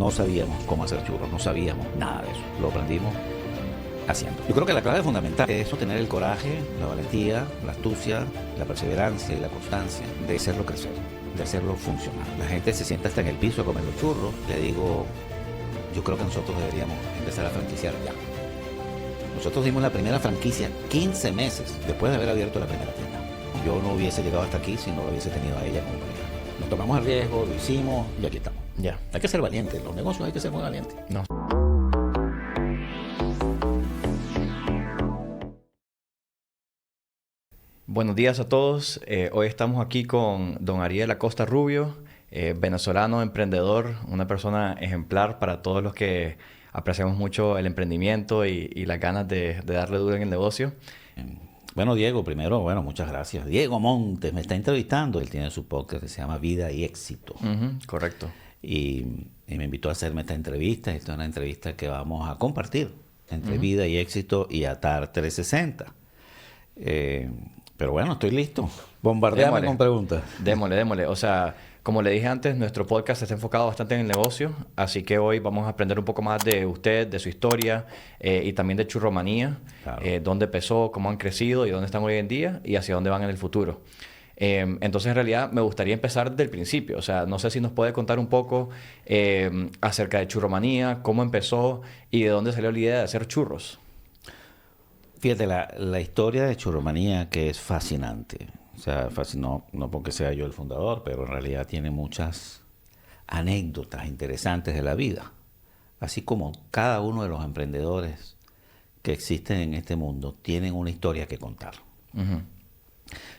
No sabíamos cómo hacer churros, no sabíamos nada de eso. Lo aprendimos haciendo. Yo creo que la clave fundamental es eso, tener el coraje, la valentía, la astucia, la perseverancia y la constancia de hacerlo crecer, de hacerlo funcionar. La gente se sienta hasta en el piso a comer los churros. Le digo, yo creo que nosotros deberíamos empezar a franquiciar ya. Nosotros dimos la primera franquicia 15 meses después de haber abierto la primera tienda. Yo no hubiese llegado hasta aquí si no lo hubiese tenido a ella como pareja. Nos tomamos el riesgo, lo hicimos y aquí estamos. Ya. Hay que ser valiente, en los negocios hay que ser muy valiente. No. Buenos días a todos. Hoy estamos aquí con don Ariel Acosta Rubio, venezolano, emprendedor, una persona ejemplar para todos los que apreciamos mucho el emprendimiento y las ganas de darle duro en el negocio. Bueno, Diego, primero, muchas gracias. Diego Montes me está entrevistando. Él tiene su podcast que se llama Vida y Éxito. Correcto. Y me invitó a hacerme esta entrevista. Esta es una entrevista que vamos a compartir entre Vida y Éxito y Atar 360. Pero bueno, estoy listo. Bombardeame con preguntas. Démosle. O sea, como le dije antes, nuestro podcast está enfocado bastante en el negocio. Así que hoy vamos a aprender un poco más de usted, de su historia y también de Churromanía. Claro. Dónde empezó, cómo han crecido y dónde están hoy en día y hacia dónde van en el futuro. Entonces, en realidad, me gustaría empezar del principio. O sea, no sé si nos puede contar un poco acerca de Churromanía, cómo empezó y de dónde salió la idea de hacer churros. Fíjate, la historia de Churromanía, que es fascinante. O sea, no porque sea yo el fundador, pero en realidad tiene muchas anécdotas interesantes de la vida. Así como cada uno de los emprendedores que existen en este mundo tienen una historia que contar.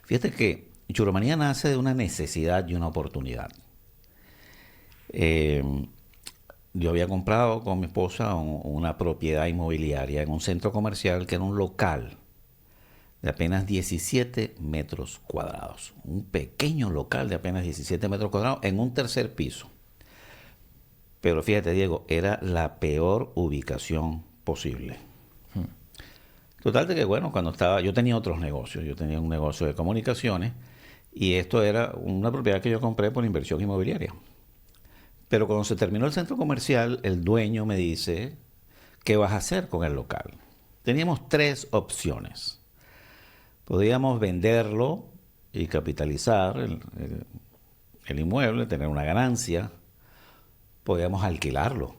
Fíjate que Churromanía nace de una necesidad y una oportunidad. Yo había comprado con mi esposa una propiedad inmobiliaria en un centro comercial que era un local de apenas 17 metros cuadrados. Un pequeño local de apenas 17 metros cuadrados en un tercer piso. Pero fíjate, Diego, era la peor ubicación posible. Total de que, cuando yo tenía otros negocios. Yo tenía un negocio de comunicaciones y esto era una propiedad que yo compré por inversión inmobiliaria. Pero cuando se terminó el centro comercial, el dueño me dice, ¿qué vas a hacer con el local? Teníamos 3 opciones. Podíamos venderlo y capitalizar el inmueble, tener una ganancia. Podíamos alquilarlo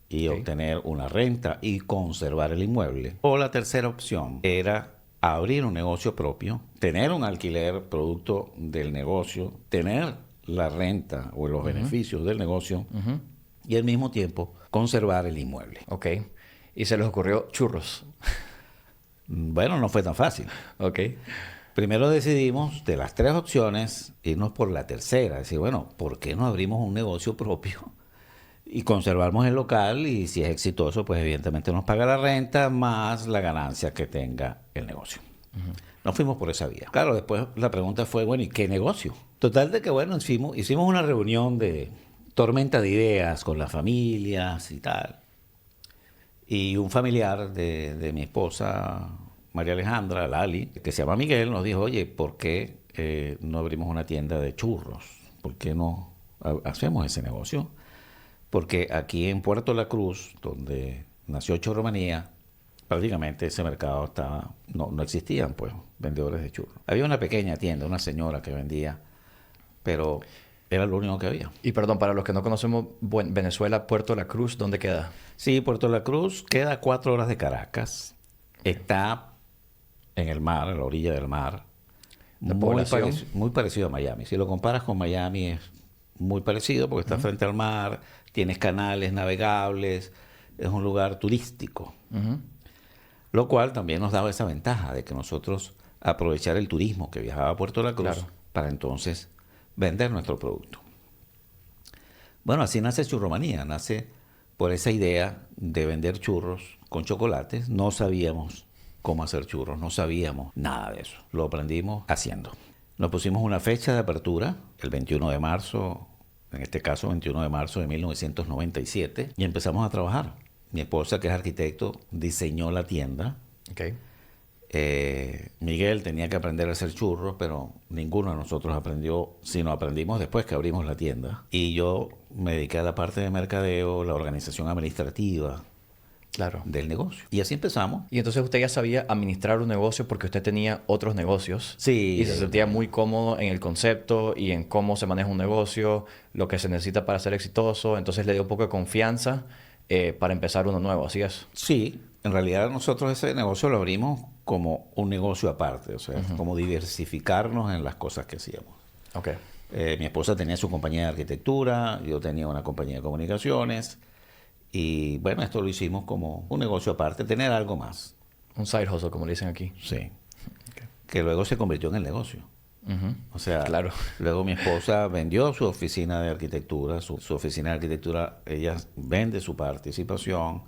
y obtener una renta y conservar el inmueble. O la tercera opción era abrir un negocio propio, tener un alquiler producto del negocio, tener la renta o los beneficios del negocio y al mismo tiempo conservar el inmueble. Ok. Y se les ocurrió churros. Bueno, no fue tan fácil. Ok. Primero decidimos, de las 3 opciones, irnos por la tercera. Decir, ¿por qué no abrimos un negocio propio y conservamos el local? Y si es exitoso, pues evidentemente nos paga la renta más la ganancia que tenga el negocio. Nos fuimos por esa vía. Claro, después la pregunta fue, ¿y qué negocio? Total de que, hicimos una reunión de tormenta de ideas con las familias y tal. Y un familiar de mi esposa, María Alejandra, Lali, que se llama Miguel, nos dijo, oye, ¿por qué no abrimos una tienda de churros? ¿Por qué no hacemos ese negocio? Porque aquí en Puerto La Cruz, donde nació Churromanía, prácticamente ese mercado no existían, pues, vendedores de churros. Había una pequeña tienda, una señora que vendía, pero era lo único que había. Y perdón, para los que no conocemos Venezuela, Puerto La Cruz, ¿dónde queda? Sí, Puerto La Cruz queda a 4 horas de Caracas. Está en el mar, en la orilla del mar. Muy parecido a Miami. Si lo comparas con Miami es muy parecido porque está frente al mar, tienes canales navegables, es un lugar turístico. Lo cual también nos daba esa ventaja de que nosotros aprovechar el turismo que viajaba a Puerto La Cruz para entonces vender nuestro producto. Así nace Churromanía, nace por esa idea de vender churros con chocolates. No sabíamos cómo hacer churros, no sabíamos nada de eso. Lo aprendimos haciendo. Nos pusimos una fecha de apertura, el 21 de marzo, en este caso 21 de marzo de 1997, y empezamos a trabajar. Mi esposa, que es arquitecto, diseñó la tienda. Okay. Miguel tenía que aprender a hacer churros, pero ninguno de nosotros aprendió, sino aprendimos después que abrimos la tienda. Y yo me dediqué a la parte de mercadeo, la organización administrativa Claro. del negocio. Y así empezamos. Y entonces usted ya sabía administrar un negocio porque usted tenía otros negocios. Sí. Y se sentía muy cómodo en el concepto y en cómo se maneja un negocio, lo que se necesita para ser exitoso. Entonces le dio un poco de confianza para empezar uno nuevo, ¿así es? Sí, en realidad nosotros ese negocio lo abrimos como un negocio aparte, o sea, como diversificarnos en las cosas que hacíamos. Ok. Mi esposa tenía su compañía de arquitectura, yo tenía una compañía de comunicaciones y bueno, esto lo hicimos como un negocio aparte, tener algo más. Un side hustle, como le dicen aquí. Sí. Que luego se convirtió en el negocio. O sea, Claro. luego mi esposa vendió su oficina de arquitectura, su oficina de arquitectura, ella vende su participación,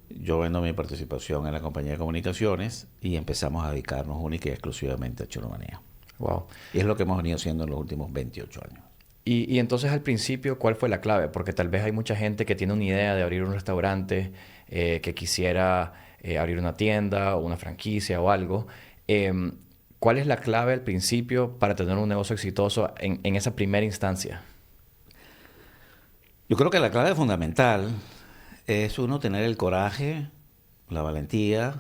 yo vendo mi participación en la compañía de comunicaciones y empezamos a dedicarnos única y exclusivamente a Churomanía. Wow. Y es lo que hemos venido haciendo en los últimos 28 años. Y entonces al principio, ¿cuál fue la clave? Porque tal vez hay mucha gente que tiene una idea de abrir un restaurante, que quisiera abrir una tienda o una franquicia o algo. ¿Cuál es la clave al principio para tener un negocio exitoso en esa primera instancia? Yo creo que la clave fundamental es uno tener el coraje, la valentía,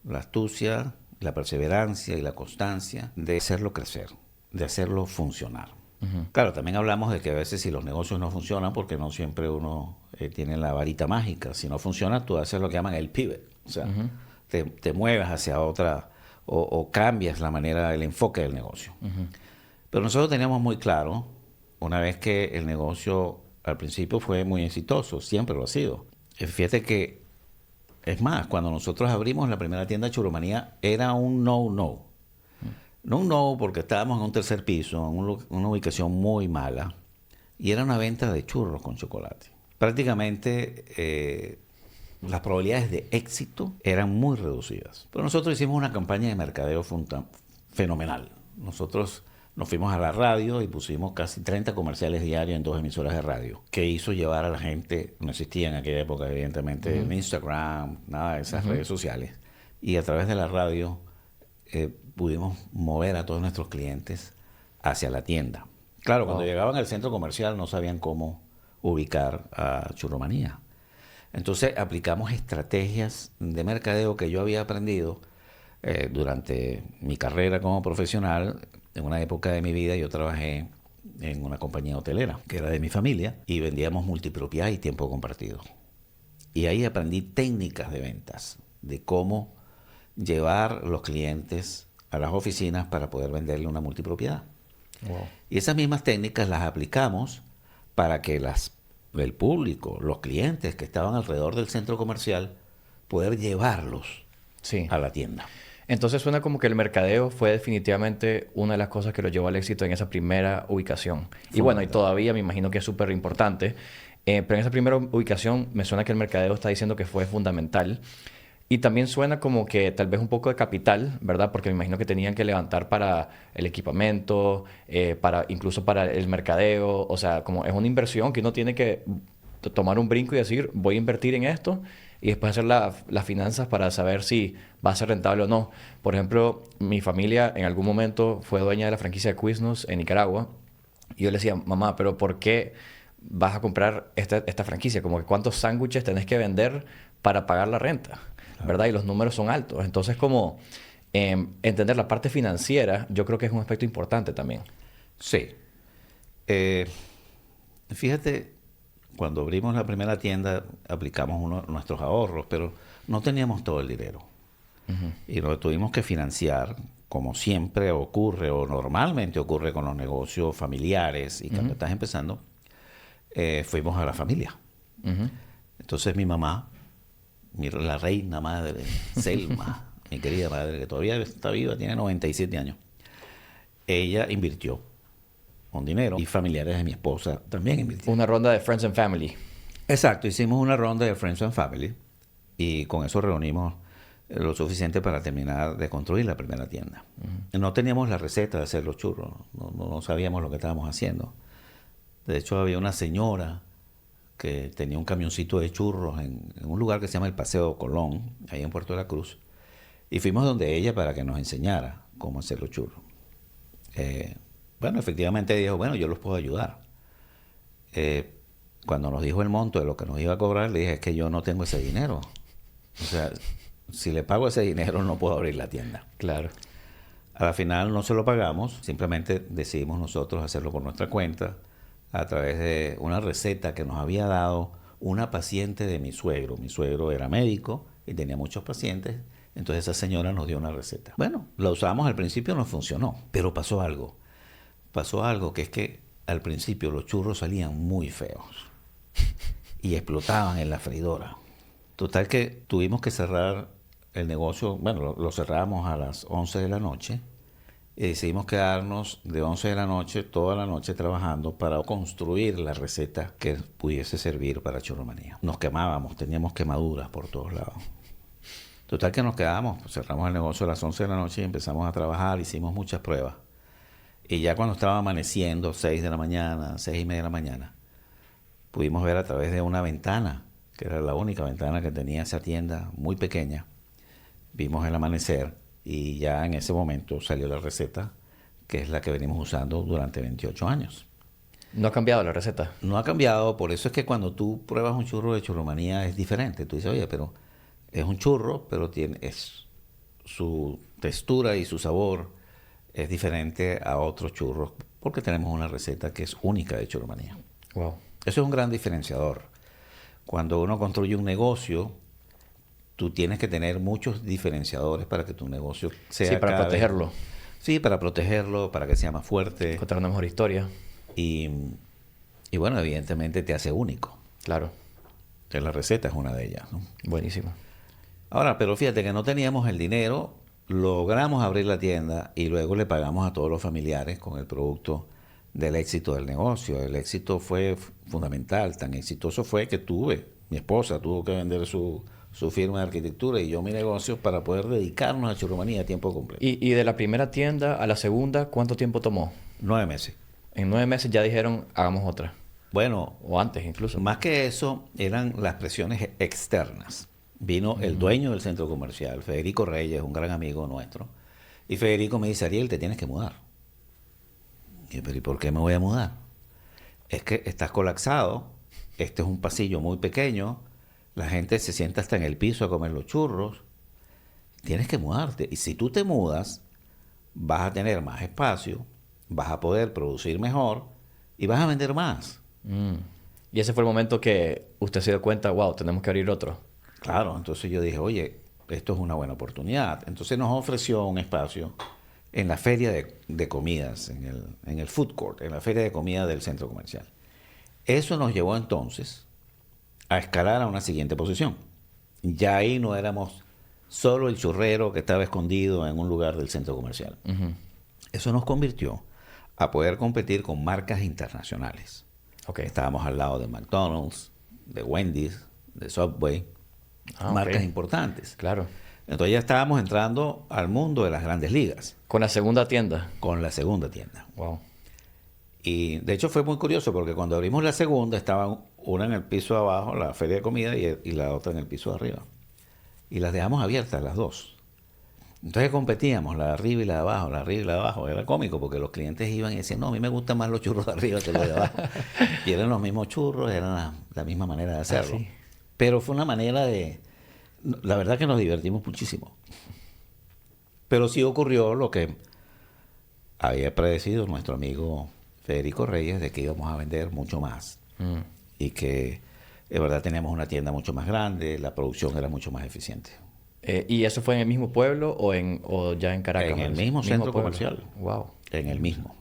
la astucia, la perseverancia y la constancia de hacerlo crecer, de hacerlo funcionar. Claro, también hablamos de que a veces si los negocios no funcionan, porque no siempre uno tiene la varita mágica. Si no funciona, tú haces lo que llaman el pivot. O sea, te mueves hacia otra o cambias la manera, el enfoque del negocio. Pero nosotros teníamos muy claro, una vez que el negocio al principio fue muy exitoso, siempre lo ha sido. Fíjate que, es más, cuando nosotros abrimos la primera tienda de Churomanía, era un no. No, porque estábamos en un tercer piso, en una ubicación muy mala, y era una venta de churros con chocolate. Prácticamente las probabilidades de éxito eran muy reducidas. Pero nosotros hicimos una campaña de mercadeo fenomenal. Nosotros nos fuimos a la radio y pusimos casi 30 comerciales diarios en 2 emisoras de radio, que hizo llevar a la gente, no existía en aquella época evidentemente en Instagram, nada de esas redes sociales, y a través de la radio pudimos mover a todos nuestros clientes hacia la tienda. Claro, cuando llegaban al centro comercial no sabían cómo ubicar a Churomanía. Entonces aplicamos estrategias de mercadeo que yo había aprendido durante mi carrera como profesional. En una época de mi vida yo trabajé en una compañía hotelera que era de mi familia y vendíamos multipropiedad y tiempo compartido. Y ahí aprendí técnicas de ventas, de cómo llevar los clientes a las oficinas para poder venderle una multipropiedad. Wow. Y esas mismas técnicas las aplicamos para que el público, los clientes que estaban alrededor del centro comercial, poder llevarlos Sí. a la tienda. Entonces suena como que el mercadeo fue definitivamente una de las cosas que lo llevó al éxito en esa primera ubicación. Y bueno, y todavía me imagino que es súper importante. Pero en esa primera ubicación me suena que el mercadeo está diciendo que fue fundamental. Y también suena como que tal vez un poco de capital, ¿verdad? Porque me imagino que tenían que levantar para el equipamiento, incluso para el mercadeo. O sea, como es una inversión que uno tiene que tomar un brinco y decir, voy a invertir en esto y después hacer las finanzas para saber si va a ser rentable o no. Por ejemplo, mi familia en algún momento fue dueña de la franquicia de Quiznos en Nicaragua. Y yo le decía, mamá, ¿pero por qué vas a comprar esta franquicia? Como que ¿cuántos sándwiches tenés que vender para pagar la renta? ¿Verdad? Y los números son altos. Entonces, como entender la parte financiera, yo creo que es un aspecto importante también. Sí. Fíjate, cuando abrimos la primera tienda, aplicamos nuestros ahorros, pero no teníamos todo el dinero. Y lo tuvimos que financiar, como siempre ocurre o normalmente ocurre con los negocios familiares. Y cuando estás empezando, fuimos a la familia. Entonces mi mamá, la reina madre, Selma, mi querida madre, que todavía está viva, tiene 97 años, ella invirtió un dinero y familiares de mi esposa también invirtieron. Una ronda de Friends and Family. Exacto, hicimos una ronda de Friends and Family y con eso reunimos lo suficiente para terminar de construir la primera tienda. No teníamos la receta de hacer los churros, no sabíamos lo que estábamos haciendo. De hecho, había una señora que tenía un camioncito de churros en un lugar que se llama el Paseo Colón, ahí en Puerto de la Cruz, y fuimos donde ella para que nos enseñara cómo hacer los churros. Bueno, efectivamente dijo, bueno, yo los puedo ayudar. Cuando nos dijo el monto de lo que nos iba a cobrar, le dije, es que yo no tengo ese dinero. O sea, si le pago ese dinero no puedo abrir la tienda. Claro. A la final no se lo pagamos, simplemente decidimos nosotros hacerlo por nuestra cuenta a través de una receta que nos había dado una paciente de mi suegro. Mi suegro era médico y tenía muchos pacientes, entonces esa señora nos dio una receta. Bueno, la usamos al principio, no funcionó, pero pasó algo. Pasó algo que es que al principio los churros salían muy feos y explotaban en la freidora. Total que tuvimos que cerrar el negocio, bueno, lo cerramos a las 11 de la noche y decidimos quedarnos de 11 de la noche, toda la noche trabajando para construir la receta que pudiese servir para churromanía. Nos quemábamos, teníamos quemaduras por todos lados. Total que nos quedamos, cerramos el negocio a las 11 de la noche y empezamos a trabajar, hicimos muchas pruebas. Y ya cuando estaba amaneciendo, 6 de la mañana, 6:30 de la mañana, pudimos ver a través de una ventana, que era la única ventana que tenía esa tienda, muy pequeña. Vimos el amanecer y ya en ese momento salió la receta, que es la que venimos usando durante 28 años. ¿No ha cambiado la receta? No ha cambiado, por eso es que cuando tú pruebas un churro de churromanía es diferente. Tú dices, oye, pero es un churro, pero su textura y su sabor es diferente a otros churros, porque tenemos una receta que es única de churromanía. Wow. Eso es un gran diferenciador. Cuando uno construye un negocio, tú tienes que tener muchos diferenciadores para que tu negocio sea Sí, para protegerlo. Sí, para protegerlo, para que sea más fuerte. Contar una mejor historia. Y, y bueno, evidentemente te hace único. Claro. Entonces la receta es una de ellas, ¿no? Buenísimo. Ahora, pero fíjate que no teníamos el dinero, logramos abrir la tienda y luego le pagamos a todos los familiares con el producto del éxito del negocio. El éxito fue fundamental, tan exitoso fue que mi esposa tuvo que vender su firma de arquitectura y yo mi negocio para poder dedicarnos a churromanía a tiempo completo. Y de la primera tienda a la segunda, ¿cuánto tiempo tomó? 9 meses. En 9 meses ya dijeron, hagamos otra. Bueno, O antes incluso. más que eso, eran las presiones externas. Vino el dueño del centro comercial, Federico Reyes, un gran amigo nuestro. Y Federico me dice, Ariel, te tienes que mudar. Y yo, pero ¿y por qué me voy a mudar? Es que estás colapsado, este es un pasillo muy pequeño, la gente se sienta hasta en el piso a comer los churros. Tienes que mudarte. Y si tú te mudas, vas a tener más espacio, vas a poder producir mejor y vas a vender más. Y ese fue el momento que usted se dio cuenta, wow, tenemos que abrir otro. Claro, entonces yo dije, oye, esto es una buena oportunidad. Entonces nos ofreció un espacio en la feria de comidas, en el food court, en la feria de comida del centro comercial. Eso nos llevó entonces a escalar a una siguiente posición. Ya ahí no éramos solo el churrero que estaba escondido en un lugar del centro comercial. Eso nos convirtió a poder competir con marcas internacionales. Okay. Estábamos al lado de McDonald's, de Wendy's, de Subway, marcas importantes. Claro. Entonces ya estábamos entrando al mundo de las grandes ligas. ¿Con la segunda tienda? Con la segunda tienda. Wow. Y de hecho fue muy curioso porque cuando abrimos la segunda estaba una en el piso de abajo, la feria de comida, y la otra en el piso de arriba. Y las dejamos abiertas las dos. Entonces competíamos, la de arriba y la de abajo, la de arriba y la de abajo. Era cómico porque los clientes iban y decían, no, a mí me gustan más los churros de arriba que los de abajo. Y eran los mismos churros, eran la misma manera de hacerlo. Sí. Pero fue una manera de... La verdad que nos divertimos muchísimo. Pero sí ocurrió lo que había predecido nuestro amigo Federico Reyes, de que íbamos a vender mucho más. Y que de verdad teníamos una tienda mucho más grande, la producción era mucho más eficiente. ¿Y eso fue en el mismo pueblo o ya en Caracas? En el mismo centro comercial. Wow. En el mismo.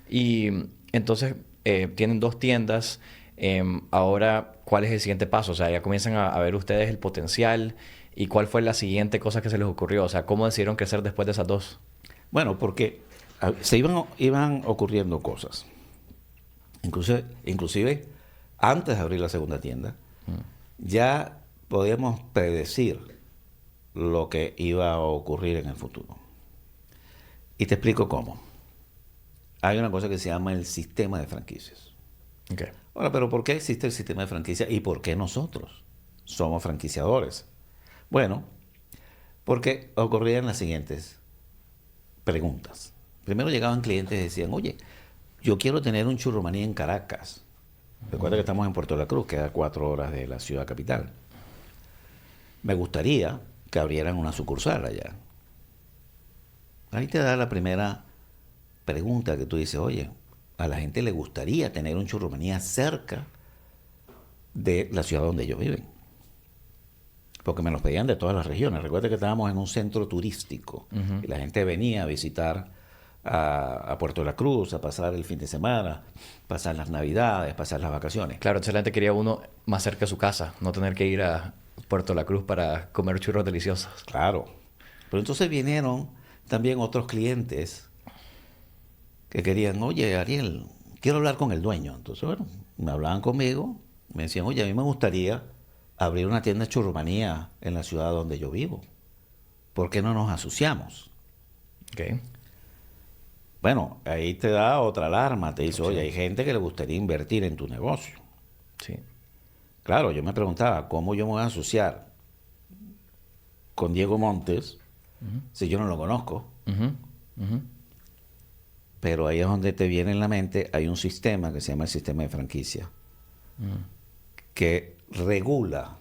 Y entonces tienen 2 tiendas. Ahora, ¿cuál es el siguiente paso? O sea, ya comienzan a ver ustedes el potencial. ¿Y cuál fue la siguiente cosa que se les ocurrió? O sea, ¿cómo decidieron crecer después de esas 2? Bueno, porque se iban ocurriendo cosas. Inclusive, antes de abrir la segunda tienda, ya podíamos predecir lo que iba a ocurrir en el futuro. Y te explico cómo. Hay una cosa que se llama el sistema de franquicias. Okay. Ahora, pero ¿por qué existe el sistema de franquicia y por qué nosotros somos franquiciadores? Bueno, porque ocurrían las siguientes preguntas. Primero llegaban clientes y decían, oye, yo quiero tener un churromanía en Caracas. Recuerda que estamos en Puerto La Cruz, queda 4 horas de la ciudad capital. Me gustaría que abrieran una sucursal allá. Ahí te da la primera pregunta que tú dices, oye, a la gente le gustaría tener un Churrumanía cerca de la ciudad donde ellos viven. Porque me los pedían de todas las regiones. Recuerda que estábamos en un centro turístico y la gente venía a visitar a Puerto La Cruz, a pasar el fin de semana, pasar las navidades, pasar las vacaciones. Claro, entonces la gente quería uno más cerca de su casa, no tener que ir a Puerto La Cruz para comer churros deliciosos. Claro. Pero entonces vinieron también otros clientes que querían, oye, Ariel, quiero hablar con el dueño. Entonces, bueno, me hablaban conmigo, me decían, oye, a mí me gustaría abrir una tienda de churrumanía en la ciudad donde yo vivo. ¿Por qué no nos asociamos? Ok. Bueno, ahí te da otra alarma, te dice, Sí. oye, hay gente que le gustaría invertir en tu negocio. Sí. Claro, yo me preguntaba, ¿cómo yo me voy a asociar con Diego Montes si yo no lo conozco? Ujú, ujú. Pero ahí es donde te viene en la mente, hay un sistema que se llama el sistema de franquicia, que regula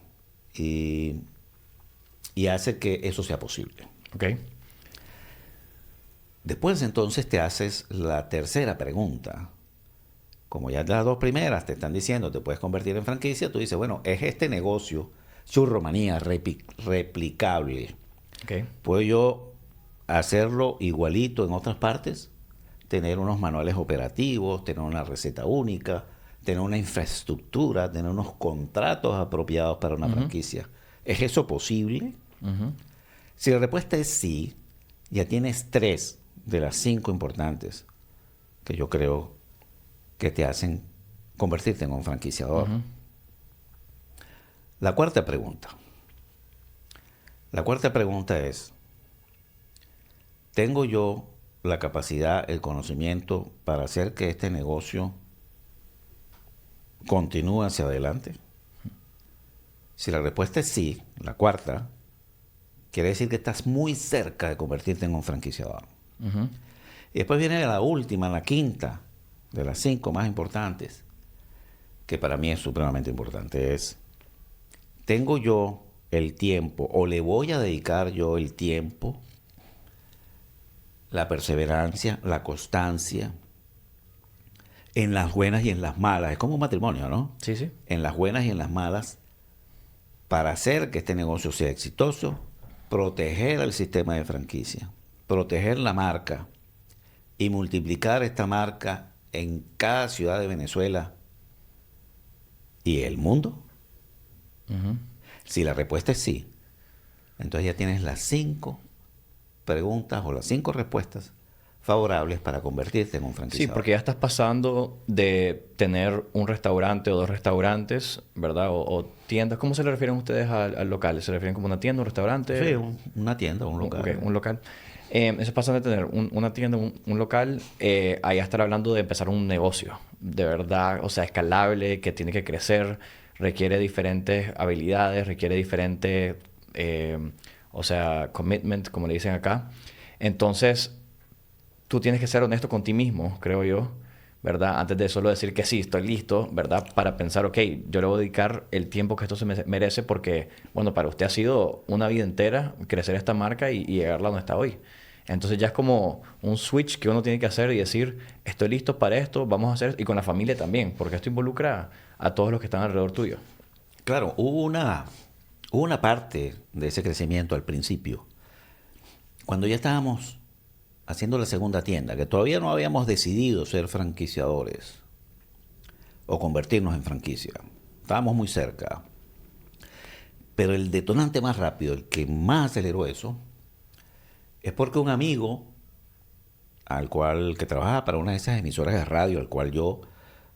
y hace que eso sea posible. Ok. Después entonces te haces la tercera pregunta. Como ya las dos primeras te están diciendo te puedes convertir en franquicia, tú dices, bueno, ¿es este negocio Churromanía replicable? Ok. ¿Puedo yo hacerlo igualito en otras partes? Tener unos manuales operativos, tener una receta única, tener una infraestructura, tener unos contratos apropiados para una franquicia. ¿Es eso posible? Si la respuesta es sí, ya tienes 3 de las 5 importantes que yo creo que te hacen convertirte en un franquiciador. La cuarta pregunta. La cuarta pregunta es, ¿tengo yo la capacidad, el conocimiento para hacer que este negocio continúe hacia adelante? Si la respuesta es sí, la cuarta, quiere decir que estás muy cerca de convertirte en un franquiciador. Y después viene la última, la quinta, de las 5 más importantes, que para mí es supremamente importante, es, ¿tengo yo el tiempo o le voy a dedicar yo el tiempo, la perseverancia, la constancia, en las buenas y en las malas? Es como un matrimonio, ¿no? Sí, sí. En las buenas y en las malas, para hacer que este negocio sea exitoso, proteger el sistema de franquicia, proteger la marca y multiplicar esta marca en cada ciudad de Venezuela y el mundo. Si la respuesta es sí, entonces ya tienes las 5 preguntas o las 5 respuestas favorables para convertirte en un Sí, franquiciador. porque ya estás pasando de tener un restaurante o 2 restaurantes, ¿verdad? O tiendas. ¿Cómo se le refieren ustedes al local? ¿Se refieren como una tienda, un restaurante? Sí, una tienda, un local. Ok, un local. Eso pasa de tener una tienda, un local, ahí a estar hablando de empezar un negocio. De verdad, o sea, escalable, que tiene que crecer, requiere diferentes habilidades, requiere diferente, o sea, commitment, como le dicen acá. Entonces, tú tienes que ser honesto con ti mismo, creo yo, ¿verdad? Antes de solo decir que sí, estoy listo, ¿verdad? Para pensar, ok, yo le voy a dedicar el tiempo que esto se merece porque, bueno, para usted ha sido una vida entera crecer esta marca y llegarla donde está hoy. Entonces ya es como un switch que uno tiene que hacer y decir, estoy listo para esto, vamos a hacer, y con la familia también, porque esto involucra a todos los que están alrededor tuyo. Claro, hubo una parte de ese crecimiento al principio, cuando ya estábamos haciendo la segunda tienda, que todavía no habíamos decidido ser franquiciadores o convertirnos en franquicia. Estábamos muy cerca. Pero el detonante más rápido, el que más aceleró eso, es porque un amigo que trabajaba para una de esas emisoras de radio, al cual yo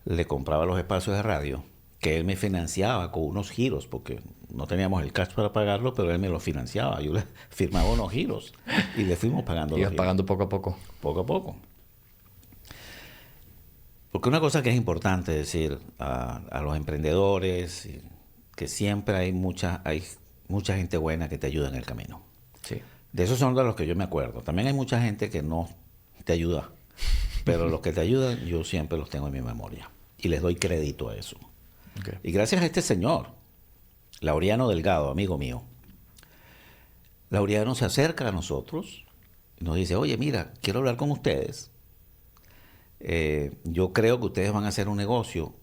le compraba los espacios de radio, que él me financiaba con unos giros, porque no teníamos el cash para pagarlo, pero él me lo financiaba. Yo le firmaba unos giros y le fuimos pagando los Ibas giros. pagando poco a poco. Poco a poco. Porque una cosa que es importante decir a los emprendedores, que siempre hay mucha gente buena que te ayuda en el camino. Sí. De esos son de los que yo me acuerdo. También hay mucha gente que no te ayuda, pero los que te ayudan yo siempre los tengo en mi memoria. Y les doy crédito a eso. Ok. Y gracias a este señor, Laureano Delgado, amigo mío, Laureano se acerca a nosotros y nos dice, oye, mira, quiero hablar con ustedes. Yo creo que ustedes van a hacer un negocio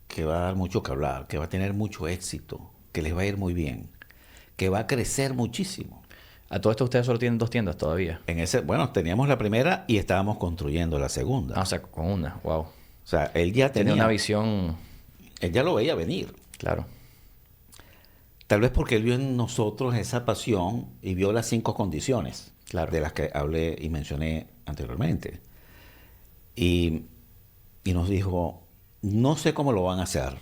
que va a dar mucho que hablar, que va a tener mucho éxito, que les va a ir muy bien, que va a crecer muchísimo. A todo esto ustedes solo tienen 2 tiendas todavía. Bueno, teníamos la primera y estábamos construyendo la segunda. Ah, o sea, con una. Wow. O sea, él ya Tenía una visión... él ya lo veía venir. Claro. Tal vez porque él vio en nosotros esa pasión y vio las 5 condiciones Claro. de las que hablé y mencioné anteriormente. Y nos dijo, no sé cómo lo van a hacer,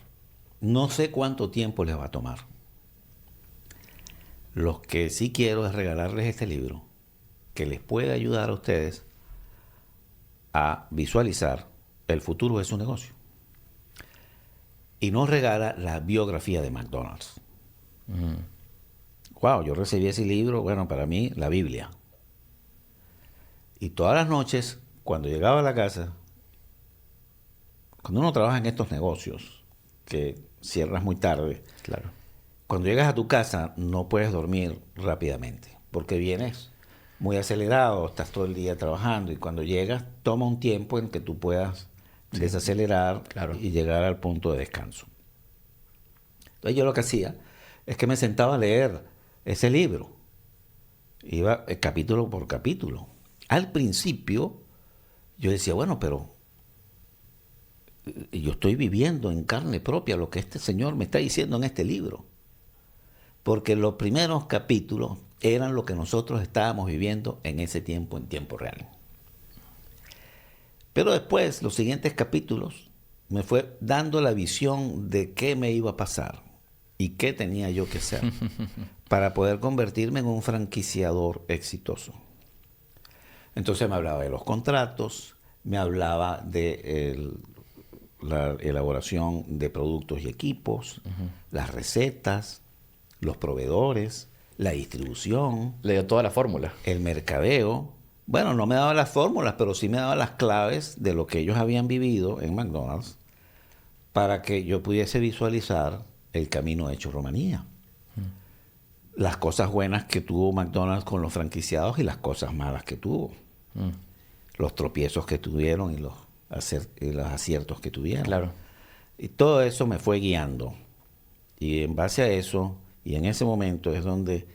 no sé cuánto tiempo les va a tomar. Lo que sí quiero es regalarles este libro que les puede ayudar a ustedes a visualizar el futuro de su negocio. Y nos regala la biografía de McDonald's. Wow, yo recibí ese libro, bueno, para mí, la Biblia. Y todas las noches, cuando llegaba a la casa, cuando uno trabaja en estos negocios, que cierras muy tarde, Claro. cuando llegas a tu casa no puedes dormir rápidamente, porque vienes muy acelerado, estás todo el día trabajando y cuando llegas toma un tiempo en que tú puedas desacelerar Claro. y llegar al punto de descanso. Entonces yo lo que hacía es que me sentaba a leer ese libro. Iba capítulo por capítulo. Al principio yo decía, bueno, pero yo estoy viviendo en carne propia lo que este señor me está diciendo en este libro. Porque los primeros capítulos eran lo que nosotros estábamos viviendo en ese tiempo, en tiempo real. Pero después, los siguientes capítulos, me fue dando la visión de qué me iba a pasar y qué tenía yo que hacer para poder convertirme en un franquiciador exitoso. Entonces me hablaba de los contratos, me hablaba de la elaboración de productos y equipos, las recetas, los proveedores, la distribución, Le dio toda la fórmula. el mercadeo. Bueno, no me daba las fórmulas, pero sí me daba las claves de lo que ellos habían vivido en McDonald's para que yo pudiese visualizar el camino de Churromanía. Las cosas buenas que tuvo McDonald's con los franquiciados y las cosas malas que tuvo. Los tropiezos que tuvieron y los aciertos que tuvieron. Claro. Y todo eso me fue guiando. Y en base a eso, y en ese momento es donde,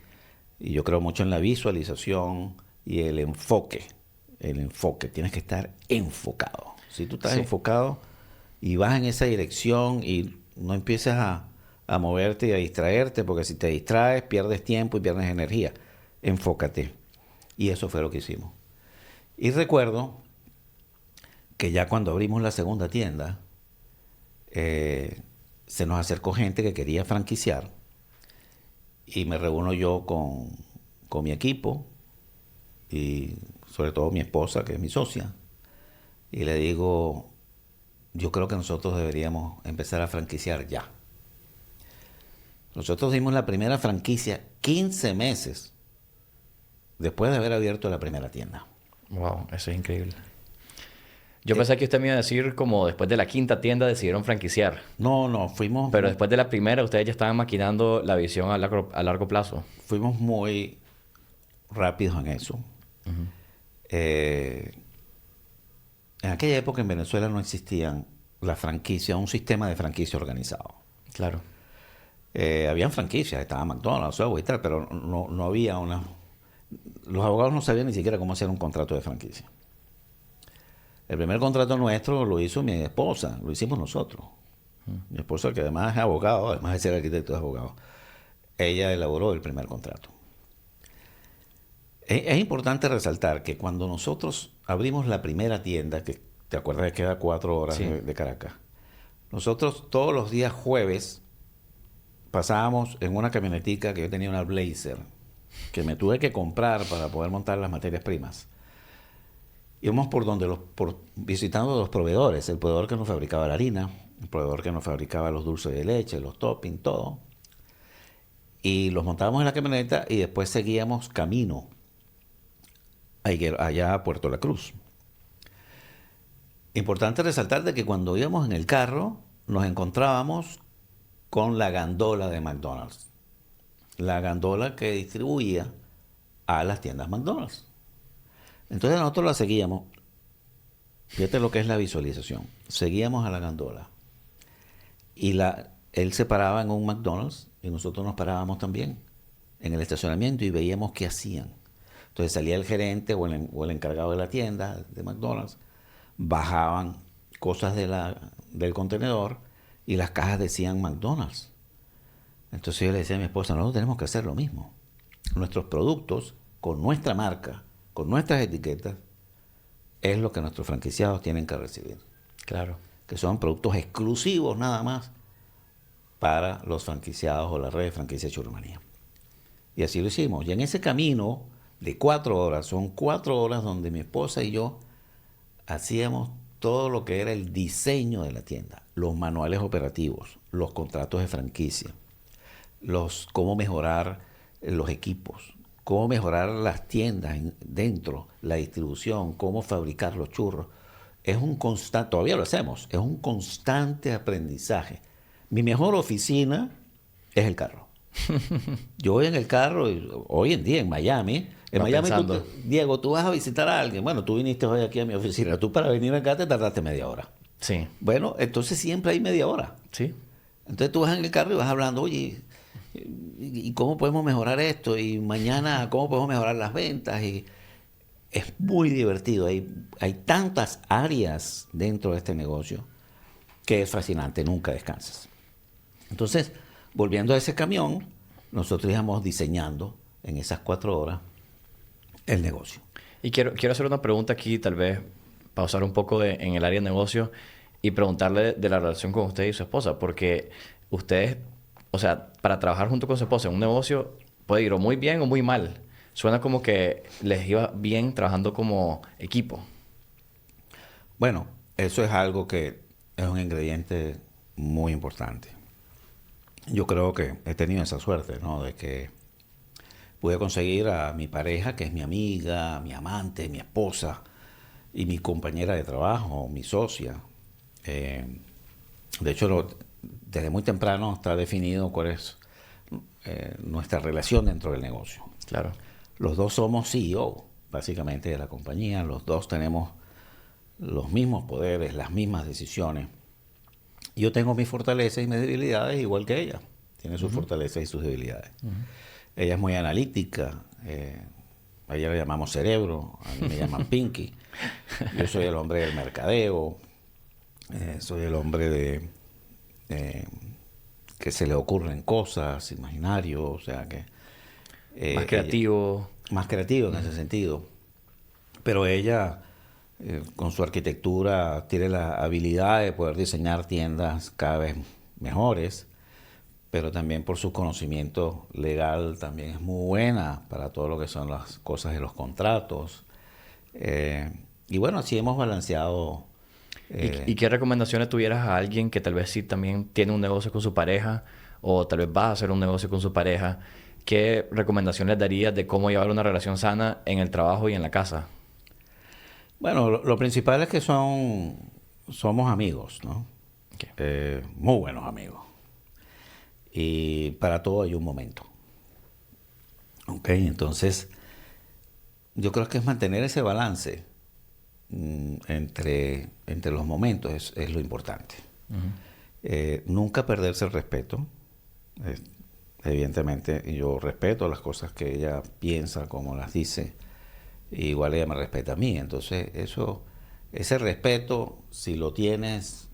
y yo creo mucho en la visualización y el enfoque. El enfoque, tienes que estar enfocado. Si tú estás enfocado y vas en esa dirección y no empiezas a moverte y a distraerte, porque si te distraes pierdes tiempo y pierdes energía. Enfócate. Y eso fue lo que hicimos. Y recuerdo que ya cuando abrimos la segunda tienda, se nos acercó gente que quería franquiciar y me reúno yo con mi equipo y sobre todo mi esposa, que es mi socia, y le digo, yo creo que nosotros deberíamos empezar a franquiciar ya. Nosotros dimos la primera franquicia 15 meses después de haber abierto la primera tienda. Wow, eso es increíble. Yo pensé que usted me iba a decir como después de la 5ª tienda decidieron franquiciar. No, fuimos... Pero después de la primera ustedes ya estaban maquinando la visión a largo plazo. Fuimos muy rápidos en eso. En aquella época en Venezuela no existían la franquicia, un sistema de franquicia organizado. Claro. Habían franquicias, estaba McDonald's, Subway y tal, pero no había una... Los abogados no sabían ni siquiera cómo hacer un contrato de franquicia. El primer contrato nuestro lo hizo mi esposa, lo hicimos nosotros. Mi esposa, que además es abogado, además de ser arquitecto, es abogado. Ella elaboró el primer contrato. Es importante resaltar que cuando nosotros abrimos la primera tienda, que te acuerdas que queda 4 horas de Caracas, nosotros todos los días jueves pasábamos en una camionetica que yo tenía, una Blazer, que me tuve que comprar para poder montar las materias primas. Íbamos visitando los proveedores, el proveedor que nos fabricaba la harina, el proveedor que nos fabricaba los dulces de leche, los toppings, todo. Y los montábamos en la camioneta y después seguíamos camino allá a Puerto La Cruz. Importante resaltar de que cuando íbamos en el carro nos encontrábamos con la gandola de McDonald's. La gandola que distribuía a las tiendas McDonald's. Entonces nosotros la seguíamos. Fíjate lo que es la visualización. Seguíamos a la gandola. Y él se paraba en un McDonald's y nosotros nos parábamos también en el estacionamiento y veíamos qué hacían. Entonces salía el gerente o el encargado de la tienda de McDonald's, bajaban cosas del contenedor y las cajas decían McDonald's. Entonces yo le decía a mi esposa, nosotros tenemos que hacer lo mismo. Nuestros productos, con nuestra marca, con nuestras etiquetas, es lo que nuestros franquiciados tienen que recibir. Claro. Que son productos exclusivos nada más para los franquiciados o la red de franquicia Churromanía. Y así lo hicimos. Y en ese camino de 4 horas, son 4 horas donde mi esposa y yo hacíamos todo lo que era el diseño de la tienda, los manuales operativos, los contratos de franquicia, cómo mejorar los equipos, cómo mejorar las tiendas dentro, la distribución, cómo fabricar los churros. Es un constante, todavía lo hacemos, es un constante aprendizaje. Mi mejor oficina es el carro. Yo voy en el carro, hoy en día en Miami. En Miami, Diego, tú vas a visitar a alguien. Bueno, tú viniste hoy aquí a mi oficina. Tú para venir acá te tardaste media hora. Sí. Bueno, entonces siempre hay media hora. Sí. Entonces tú vas en el carro y vas hablando, oye, ¿y cómo podemos mejorar esto? Y mañana, ¿cómo podemos mejorar las ventas? Y es muy divertido. Hay tantas áreas dentro de este negocio que es fascinante. Nunca descansas. Entonces, volviendo a ese camión, nosotros íbamos diseñando en esas 4 horas el negocio. Y quiero hacer una pregunta aquí, tal vez pausar un poco en el área de negocio y preguntarle de la relación con usted y su esposa, porque ustedes, o sea, para trabajar junto con su esposa en un negocio puede ir o muy bien o muy mal. Suena como que les iba bien trabajando como equipo. Bueno, eso es algo que es un ingrediente muy importante. Yo creo que he tenido esa suerte, ¿no? De que pude conseguir a mi pareja, que es mi amiga, mi amante, mi esposa y mi compañera de trabajo, mi socia. De hecho, desde muy temprano está definido cuál es nuestra relación dentro del negocio. Claro. Los dos somos CEO, básicamente, de la compañía. Los dos tenemos los mismos poderes, las mismas decisiones. Yo tengo mis fortalezas y mis debilidades igual que ella. Tiene sus fortalezas y sus debilidades. Ella es muy analítica. A ella le llamamos cerebro. A mí me llaman Pinky. Yo soy el hombre del mercadeo. Soy el hombre de que se le ocurren cosas, imaginario. O sea que... más creativo. Más creativo en ese sentido. Pero ella... con su arquitectura tiene la habilidad de poder diseñar tiendas cada vez mejores, pero también por su conocimiento legal también es muy buena para todo lo que son las cosas de los contratos. Y bueno, así hemos balanceado. ¿Y qué recomendaciones tuvieras a alguien que tal vez sí también tiene un negocio con su pareja o tal vez va a hacer un negocio con su pareja? ¿Qué recomendaciones darías de cómo llevar una relación sana en el trabajo y en la casa? Bueno, lo principal es que somos amigos, ¿no? Okay. Muy buenos amigos. Y para todo hay un momento. Ok, entonces yo creo que es mantener ese balance entre los momentos es lo importante. Nunca perderse el respeto. Evidentemente yo respeto las cosas que ella piensa, como las dice. Igual ella me respeta a mí. Entonces, ese respeto, si lo tienes,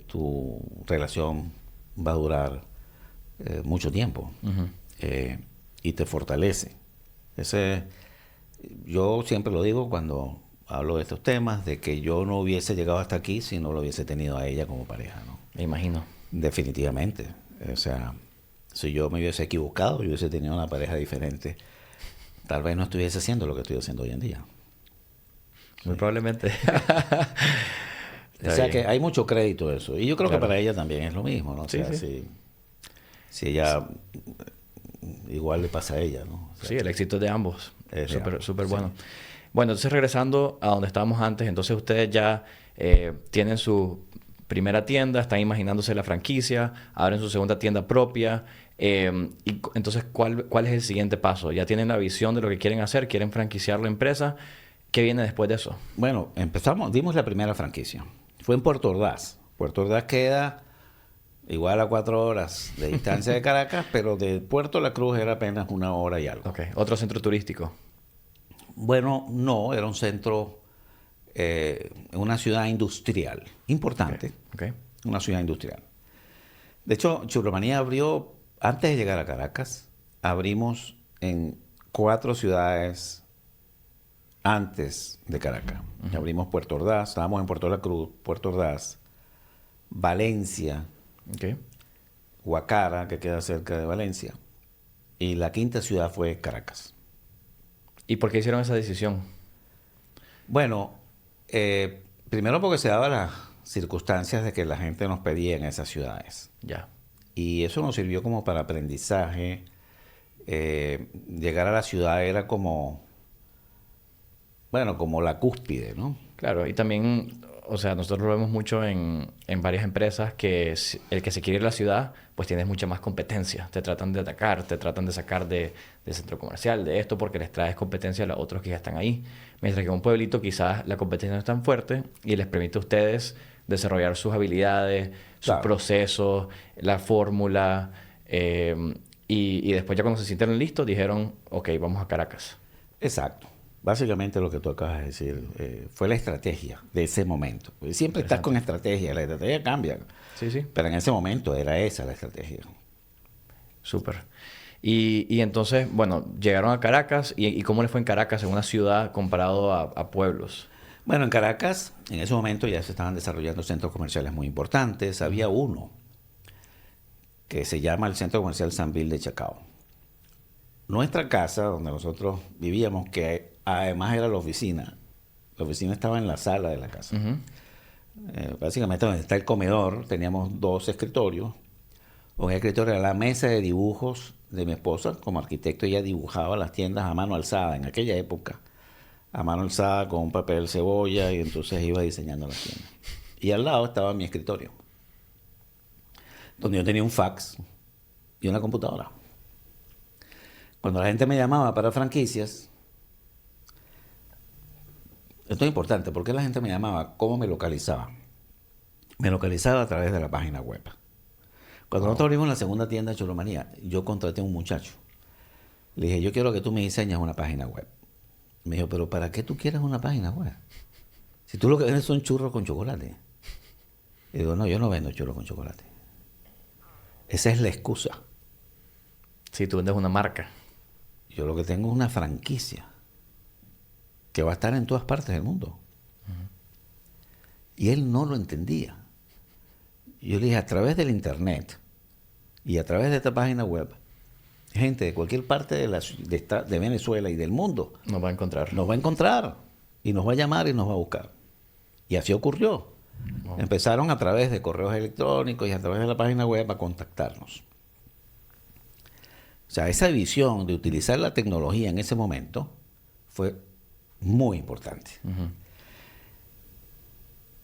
tu relación va a durar mucho tiempo. Y te fortalece. Yo siempre lo digo cuando hablo de estos temas, de que yo no hubiese llegado hasta aquí si no lo hubiese tenido a ella como pareja, ¿no? Me imagino. Definitivamente. O sea, si yo me hubiese equivocado, yo hubiese tenido una pareja diferente, tal vez no estuviese haciendo lo que estoy haciendo hoy en día. Muy probablemente. O sea que hay mucho crédito de eso. Y yo creo Claro. que para ella también es lo mismo, ¿no? O sea, Sí. Si ella... Igual le pasa a ella, ¿no? O sea, Sí, el éxito es de ambos. Es de Súper ambos, súper bueno. sí. Bueno, entonces regresando a donde estábamos antes, entonces ustedes ya tienen su primera tienda, están imaginándose la franquicia, abren su segunda tienda propia. Entonces, ¿cuál es el siguiente paso? ¿Ya tienen la visión de lo que quieren hacer? ¿Quieren franquiciar la empresa? ¿Qué viene después de eso? Bueno, dimos la primera franquicia. Fue en Puerto Ordaz. Puerto Ordaz queda igual a 4 horas de distancia de Caracas, pero de Puerto La Cruz era apenas 1 hora y algo. Ok, otro centro turístico. Bueno, no, era un centro, una ciudad industrial importante, Ok. una ciudad industrial. De hecho, Churromanía abrió, antes de llegar a Caracas, abrimos en 4 ciudades antes de Caracas. Abrimos Puerto Ordaz, estábamos en Puerto La Cruz, Puerto Ordaz, Valencia, Ok. Guacara, que queda cerca de Valencia, y la quinta ciudad fue Caracas. ¿Y por qué hicieron esa decisión? Bueno, primero porque se daban las circunstancias de que la gente nos pedía en esas ciudades. Ya. Y eso nos sirvió como para aprendizaje. Llegar a la ciudad era como, bueno, como la cúspide, ¿no? Claro, y también, o sea, nosotros lo vemos mucho en varias empresas que el que se quiere ir a la ciudad, pues tienes mucha más competencia. Te tratan de atacar, te tratan de sacar del centro comercial, de esto, porque les traes competencia a los otros que ya están ahí. Mientras que en un pueblito quizás la competencia no es tan fuerte y les permite a ustedes desarrollar sus habilidades, sus Claro. procesos, la fórmula. Y después ya cuando se sintieron listos, dijeron, ok, vamos a Caracas. Exacto. Básicamente lo que tú acabas de decir fue la estrategia de ese momento. Porque siempre estás con estrategia, la estrategia cambia. Sí, sí. Pero en ese momento era esa la estrategia. Súper. Y entonces, bueno, llegaron a Caracas. ¿Y cómo les fue en Caracas, en una ciudad comparado a pueblos? Bueno, en Caracas, en ese momento ya se estaban desarrollando centros comerciales muy importantes. Había uno que se llama el Centro Comercial Sambil de Chacao. Nuestra casa, donde nosotros vivíamos, que además era la oficina estaba en la sala de la casa. Ujú. Básicamente donde está el comedor, teníamos 2 escritorios. Un escritorio era la mesa de dibujos de mi esposa. Como arquitecto ella dibujaba las tiendas a mano alzada en aquella época. A mano alzada con un papel cebolla y entonces iba diseñando las tiendas. Y al lado estaba mi escritorio, donde yo tenía un fax y una computadora. Cuando la gente me llamaba para franquicias, esto es importante, ¿por qué la gente me llamaba? ¿Cómo me localizaba? Me localizaba a través de la página web. Cuando nosotros abrimos la segunda tienda de Churromanía, yo contraté a un muchacho. Le dije, yo quiero que tú me diseñes una página web. Me dijo, pero ¿para qué tú quieres una página web? Si tú lo que vendes son churros con chocolate. Y digo, no, yo no vendo churros con chocolate. Esa es la excusa. Si tú vendes una marca. Yo lo que tengo es una franquicia que va a estar en todas partes del mundo. Y él no lo entendía. Yo le dije, a través del internet y a través de esta página web, gente de cualquier parte de Venezuela y del mundo Nos va a encontrar. nos va a encontrar y nos va a llamar y nos va a buscar. Y así ocurrió. Wow. Empezaron a través de correos electrónicos y a través de la página web a contactarnos. O sea, esa visión de utilizar la tecnología en ese momento fue muy importante. Ujú.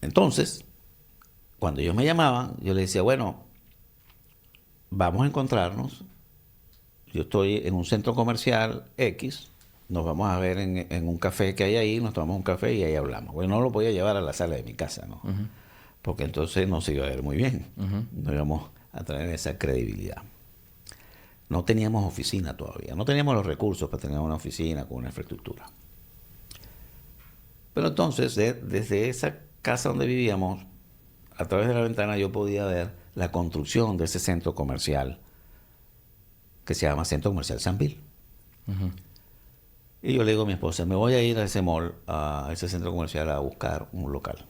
Entonces, cuando ellos me llamaban, yo les decía, bueno, vamos a encontrarnos. Yo estoy en un centro comercial X, nos vamos a ver en un café que hay ahí, nos tomamos un café y ahí hablamos. Bueno, no lo podía llevar a la sala de mi casa, ¿no? Ujú. Porque entonces no se iba a ver muy bien. Ujú. No íbamos a tener esa credibilidad. No teníamos oficina todavía, no teníamos los recursos para tener una oficina con una infraestructura. Pero entonces, desde esa casa donde vivíamos, a través de la ventana yo podía ver la construcción de ese centro comercial que se llama Centro Comercial Sambil. Ujú. Y yo le digo a mi esposa, me voy a ir a ese mall, a ese centro comercial a buscar un local.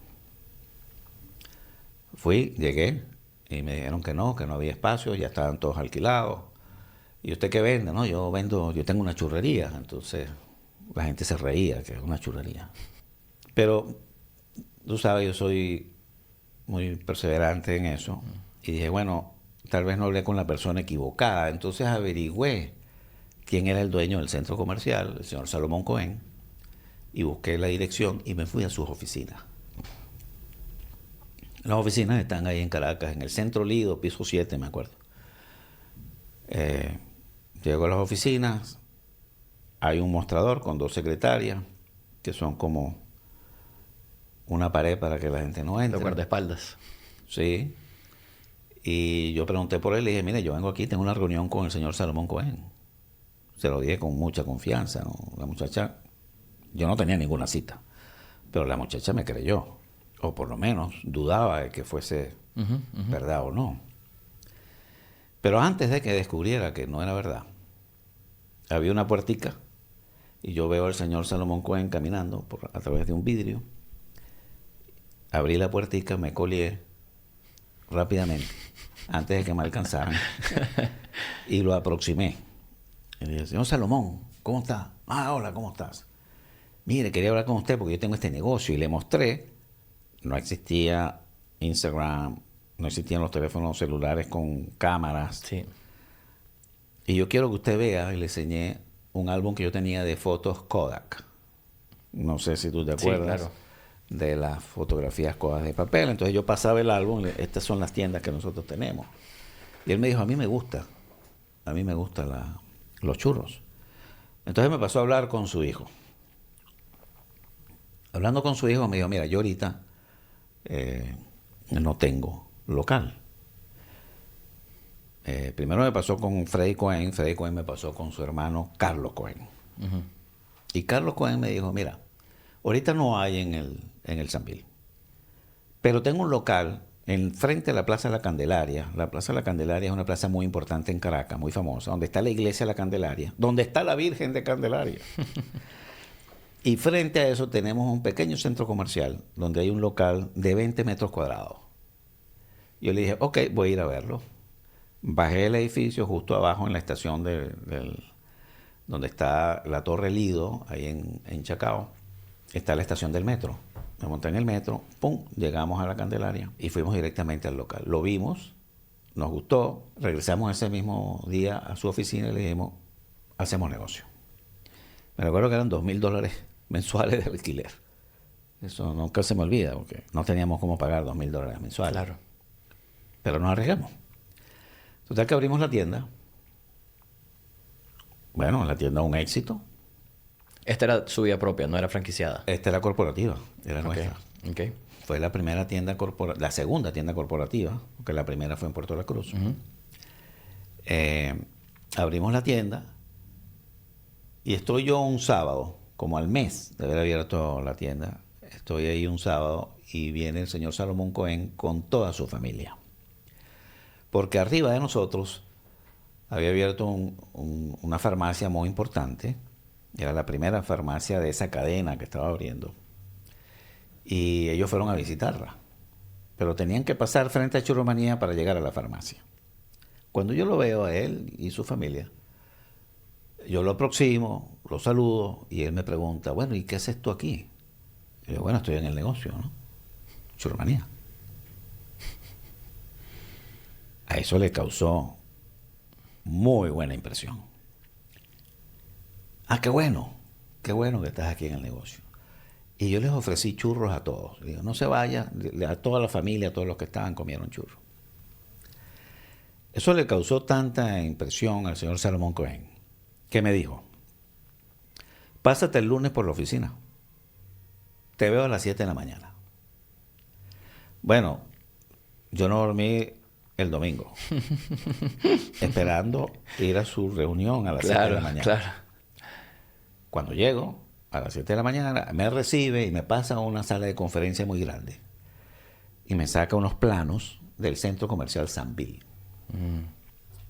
Fui, llegué y me dijeron que no había espacio, ya estaban todos alquilados. ¿Y usted qué vende? No, yo tengo una churrería. Entonces la gente se reía, que es una churrería. Pero tú sabes, yo soy muy perseverante en eso. Y dije, bueno, tal vez no hablé con la persona equivocada. Entonces averigüé quién era el dueño del centro comercial, el señor Salomón Cohen. y busqué la dirección y me fui a sus oficinas. Las oficinas están ahí en Caracas, en el Centro Lido, piso 7, me acuerdo. Llego a las oficinas, hay un mostrador con 2 secretarias, que son como una pared para que la gente no entre. Los guardaespaldas. Sí. Y yo pregunté por él y dije, mire, yo vengo aquí, tengo una reunión con el señor Salomón Cohen. Se lo dije con mucha confianza, ¿no? La muchacha, yo no tenía ninguna cita, pero la muchacha me creyó, o por lo menos dudaba de que fuese verdad o no. Pero antes de que descubriera que no era verdad, había una puertica y yo veo al señor Salomón Cohen caminando a través de un vidrio. Abrí la puertica, me colé rápidamente, antes de que me alcanzaran, y lo aproximé. Y le dije, señor Salomón, ¿cómo está? Ah, hola, ¿cómo estás? Mire, quería hablar con usted porque yo tengo este negocio. Y le mostré, no existía Instagram, no existían los teléfonos celulares con cámaras. Sí. Y yo quiero que usted vea, y le enseñé un álbum que yo tenía de fotos Kodak. No sé si tú te acuerdas. Sí, claro. De las fotografías Kodak de papel. Entonces yo pasaba el álbum, estas son las tiendas que nosotros tenemos. Y él me dijo, a mí me gustan los churros. Entonces me pasó a hablar con su hijo. Hablando con su hijo me dijo, mira, yo ahorita no tengo local. Primero me pasó con Freddy Cohen me pasó con su hermano Carlos Cohen. Y Carlos Cohen me dijo, mira, ahorita no hay en el Sambil, pero tengo un local enfrente de la Plaza de la Candelaria. La Plaza de la Candelaria es una plaza muy importante en Caracas, muy famosa, donde está la iglesia de la Candelaria, donde está la Virgen de Candelaria. Y frente a eso tenemos un pequeño centro comercial donde hay un local de 20 metros cuadrados. Yo le dije, ok, voy a ir a verlo. Bajé el edificio justo abajo en la estación donde está la Torre Lido, ahí en Chacao. Está la estación del metro. Me monté en el metro, pum, llegamos a la Candelaria y fuimos directamente al local. Lo vimos, nos gustó, regresamos ese mismo día a su oficina y le dijimos, hacemos negocio. Me recuerdo que eran $2,000 mensuales de alquiler. Eso nunca se me olvida, porque no teníamos cómo pagar $2,000 mensuales. Claro. Pero nos arriesgamos. Total que abrimos la tienda. Bueno, la tienda un éxito. Esta era su vía propia, no era franquiciada. Esta era corporativa, era nuestra. Okay. Fue la primera tienda corporativa, la segunda tienda corporativa, porque la primera fue en Puerto La Cruz. Abrimos la tienda y estoy yo un sábado, como al mes de haber abierto la tienda, estoy ahí un sábado y viene el señor Salomón Cohen con toda su familia. Porque arriba de nosotros había abierto una farmacia muy importante. Era la primera farmacia de esa cadena que estaba abriendo. Y ellos fueron a visitarla. Pero tenían que pasar frente a Churromanía para llegar a la farmacia. Cuando yo lo veo a él y su familia, yo lo aproximo, lo saludo y él me pregunta, bueno, ¿y qué haces tú aquí? Y yo, bueno, estoy en el negocio, ¿no? Churromanía. A eso le causó muy buena impresión. Ah, qué bueno que estás aquí en el negocio. Y yo les ofrecí churros a todos. Le digo, no se vaya, a toda la familia, a todos los que estaban comieron churros. Eso le causó tanta impresión al señor Salomón Cohen, que me dijo, pásate el lunes por la oficina. Te veo a las 7 de la mañana. Bueno, yo no dormí el domingo, esperando ir a su reunión a las 7 de la mañana. Claro. Cuando llego, a las 7 de la mañana, me recibe y me pasa a una sala de conferencia muy grande. Y me saca unos planos del centro comercial Sambil.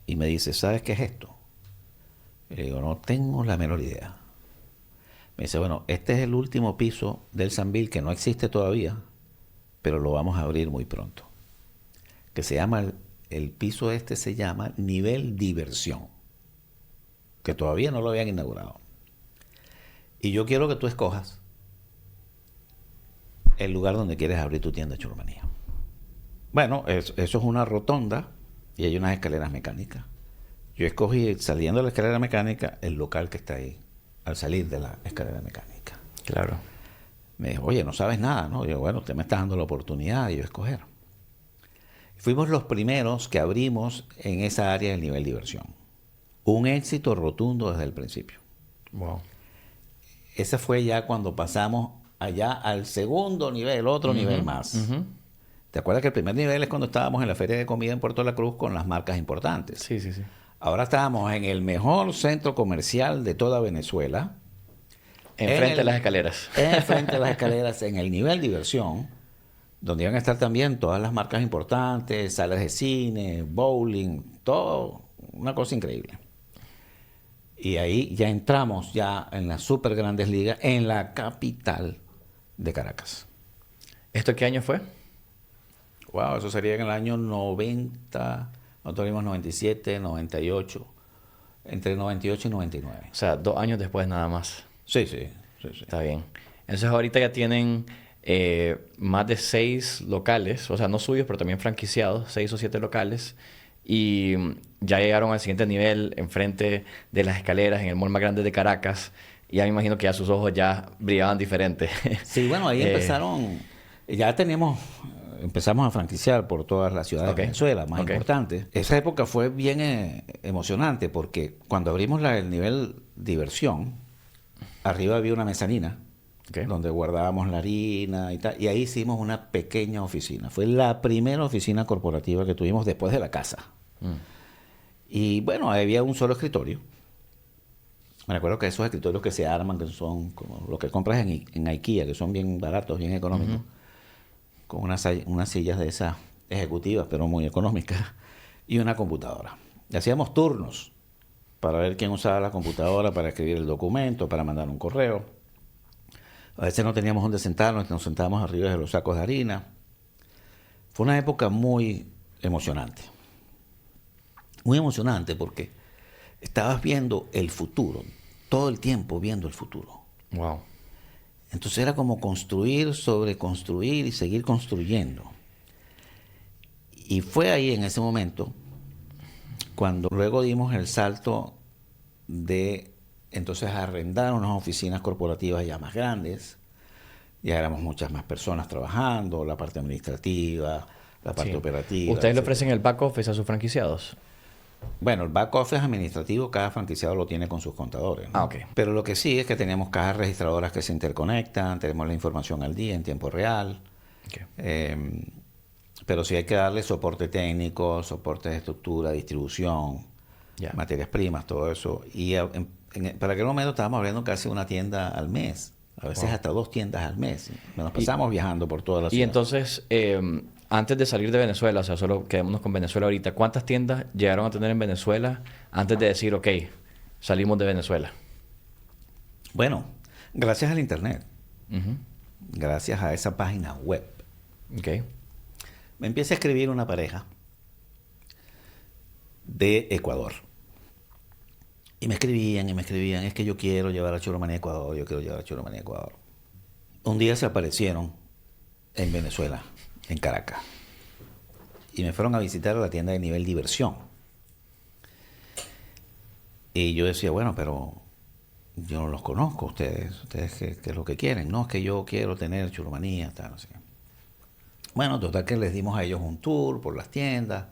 Y me dice, ¿sabes qué es esto? Y le digo, no tengo la menor idea. Me dice, bueno, este es el último piso del Sambil que no existe todavía, pero lo vamos a abrir muy pronto. Que se llama, el piso este se llama Nivel Diversión. Que todavía no lo habían inaugurado. Y yo quiero que tú escojas el lugar donde quieres abrir tu tienda de Churromanía. Bueno, eso es una rotonda y hay unas escaleras mecánicas. Yo escogí, saliendo de la escalera mecánica, el local que está ahí, al salir de la escalera mecánica. Claro. Me dijo, oye, no sabes nada, ¿no? Yo, bueno, usted me está dando la oportunidad de yo escoger. Fuimos los primeros que abrimos en esa área del nivel diversión. Un éxito rotundo desde el principio. Wow. Ese fue ya cuando pasamos allá al segundo nivel, otro nivel más. Ujú. ¿Te acuerdas que el primer nivel es cuando estábamos en la feria de comida en Puerto La Cruz con las marcas importantes? Sí, sí, sí. Ahora estábamos en el mejor centro comercial de toda Venezuela, Enfrente de las escaleras. frente a las escaleras, en el nivel diversión, donde iban a estar también todas las marcas importantes, salas de cine, bowling, todo, una cosa increíble. Y ahí ya entramos ya en las super grandes ligas, en la capital de Caracas. ¿Esto qué año fue? Wow, eso sería en el año 90, nosotros vimos 97, 98, entre 98 y 99. O sea, 2 años después nada más. Sí, sí, sí, sí. Está bien. Entonces ahorita ya tienen más de 6 locales, o sea, no suyos, pero también franquiciados, 6 o 7 locales. Y ya llegaron al siguiente nivel, enfrente de las escaleras, en el mall más grande de Caracas. Y ya me imagino que ya sus ojos ya brillaban diferente. Sí, bueno, ahí empezaron, ya empezamos a franquiciar por todas las ciudades Ok, de Venezuela, más ok. importantes. Esa época fue bien emocionante porque cuando abrimos el nivel diversión, arriba había una mezanina Ok. donde guardábamos la harina y tal, y ahí hicimos una pequeña oficina. Fue la primera oficina corporativa que tuvimos después de la casa. Mm. Y bueno, había un solo escritorio. Me acuerdo que esos escritorios que se arman, que son como los que compras en IKEA, que son bien baratos, bien económicos, con unas sillas de esas ejecutivas, pero muy económicas, y una computadora. Y hacíamos turnos para ver quién usaba la computadora para escribir el documento, para mandar un correo. A veces no teníamos dónde sentarnos, nos sentábamos arriba de los sacos de harina. Fue una época muy emocionante. Muy emocionante porque estabas viendo el futuro, todo el tiempo viendo el futuro. Wow. Entonces era como construir sobre construir y seguir construyendo. Y fue ahí en ese momento cuando luego dimos el salto de entonces arrendar unas oficinas corporativas ya más grandes. Ya éramos muchas más personas trabajando, la parte administrativa, la parte Sí. operativa. ¿Ustedes le etcétera. ofrecen el back office a sus franquiciados? Bueno, el back office administrativo cada franquiciado lo tiene con sus contadores, ¿no? Ah, ok. Pero lo que sí es que tenemos cajas registradoras que se interconectan, tenemos la información al día en tiempo real. Ok. Pero sí hay que darle soporte técnico, soporte de estructura, distribución, Ya. materias primas, todo eso. Y para aquel momento estábamos abriendo casi una tienda al mes, a veces Wow. hasta 2 tiendas al mes. Nos pasamos viajando por toda la Y ciudad. entonces, antes de salir de Venezuela, o sea, solo quedémonos con Venezuela ahorita, ¿cuántas tiendas llegaron a tener en Venezuela antes de decir, ok, salimos de Venezuela? Bueno, gracias al Internet, Ujú. gracias a esa página web, Ok. me empieza a escribir una pareja de Ecuador. Y me escribían, es que yo quiero llevar a Churomanía a Ecuador, yo quiero llevar a Churomanía a Ecuador. Un día se aparecieron en Venezuela, en Caracas. Y me fueron a visitar a la tienda de nivel diversión. Y yo decía, bueno, pero yo no los conozco, ustedes qué es lo que quieren. No, es que yo quiero tener Churomanía, tal, no sé qué. Bueno, total que les dimos a ellos un tour por las tiendas,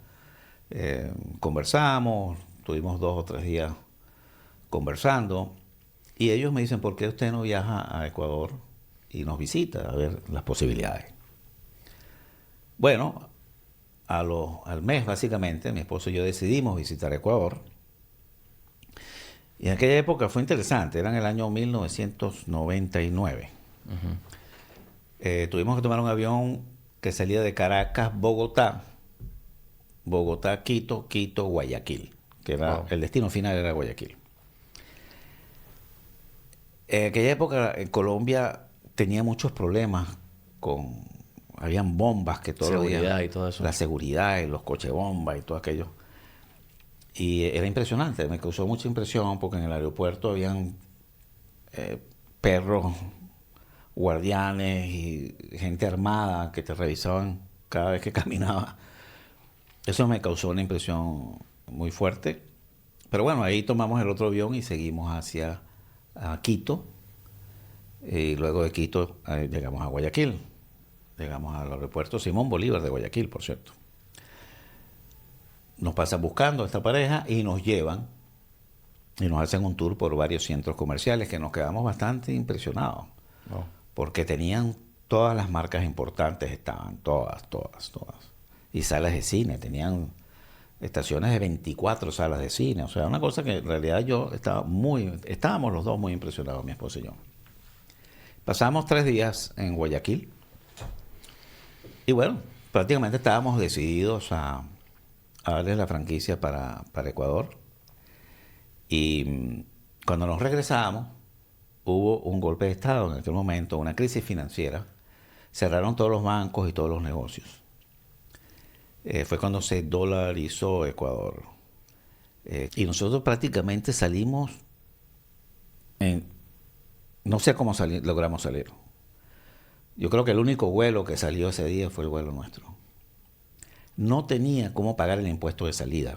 conversamos, tuvimos 2 o 3 días conversando, y ellos me dicen, ¿por qué usted no viaja a Ecuador y nos visita a ver las posibilidades? Bueno, al mes básicamente, mi esposo y yo decidimos visitar Ecuador, y en aquella época fue interesante, era en el año 1999. Tuvimos que tomar un avión que salía de Caracas, Bogotá, Quito, Quito, Guayaquil, que era Wow. el destino final era Guayaquil. En aquella época Colombia tenía muchos problemas habían bombas que todos los días, Seguridad y todo eso. la seguridad y los coches bombas y todo aquello. Y era impresionante, me causó mucha impresión porque en el aeropuerto habían perros, guardianes y gente armada que te revisaban cada vez que caminaba. Eso me causó una impresión muy fuerte. Pero bueno, ahí tomamos el otro avión y seguimos hacia Quito. Y luego de Quito llegamos a Guayaquil. Llegamos al aeropuerto Simón Bolívar de Guayaquil, por cierto. Nos pasan buscando a esta pareja y nos llevan y nos hacen un tour por varios centros comerciales que nos quedamos bastante impresionados. Oh. Porque tenían todas las marcas importantes, estaban todas. Y salas de cine, tenían estaciones de 24 salas de cine. O sea, una cosa que en realidad estábamos los dos muy impresionados, mi esposa y yo. Pasamos 3 días en Guayaquil. Y bueno, prácticamente estábamos decididos a darle la franquicia para Ecuador. Y cuando nos regresamos, hubo un golpe de Estado en aquel momento, una crisis financiera. Cerraron todos los bancos y todos los negocios. Fue cuando se dolarizó Ecuador. Y nosotros prácticamente salimos no sé cómo logramos salir. Yo creo que el único vuelo que salió ese día fue el vuelo nuestro. No tenía cómo pagar el impuesto de salida.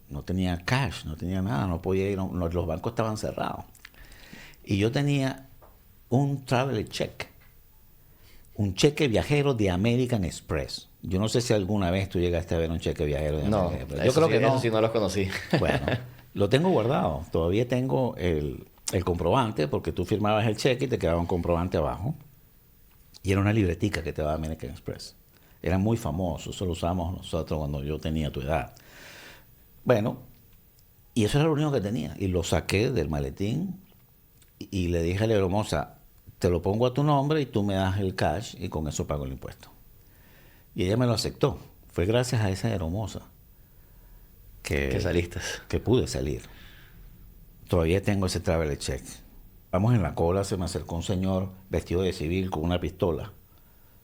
No tenía cash, no tenía nada, no podía ir, los bancos estaban cerrados. Y yo tenía un travel check, un cheque viajero de American Express. Yo no sé si alguna vez tú llegaste a ver un cheque viajero de American Express. Yo creo que no. Eso sí no los conocí. Bueno, lo tengo guardado. Todavía tengo el comprobante, porque tú firmabas el cheque y te quedaba un comprobante abajo. Y era una libretica que te daba American Express. Era muy famoso, eso lo usamos nosotros cuando yo tenía tu edad. Bueno, y eso era lo único que tenía. Y lo saqué del maletín y le dije a la hermosa, te lo pongo a tu nombre y tú me das el cash y con eso pago el impuesto. Y ella me lo aceptó. Fue gracias a esa hermosa que saliste. Que pude salir. Todavía tengo ese travel check. Vamos en la cola, se me acercó un señor vestido de civil con una pistola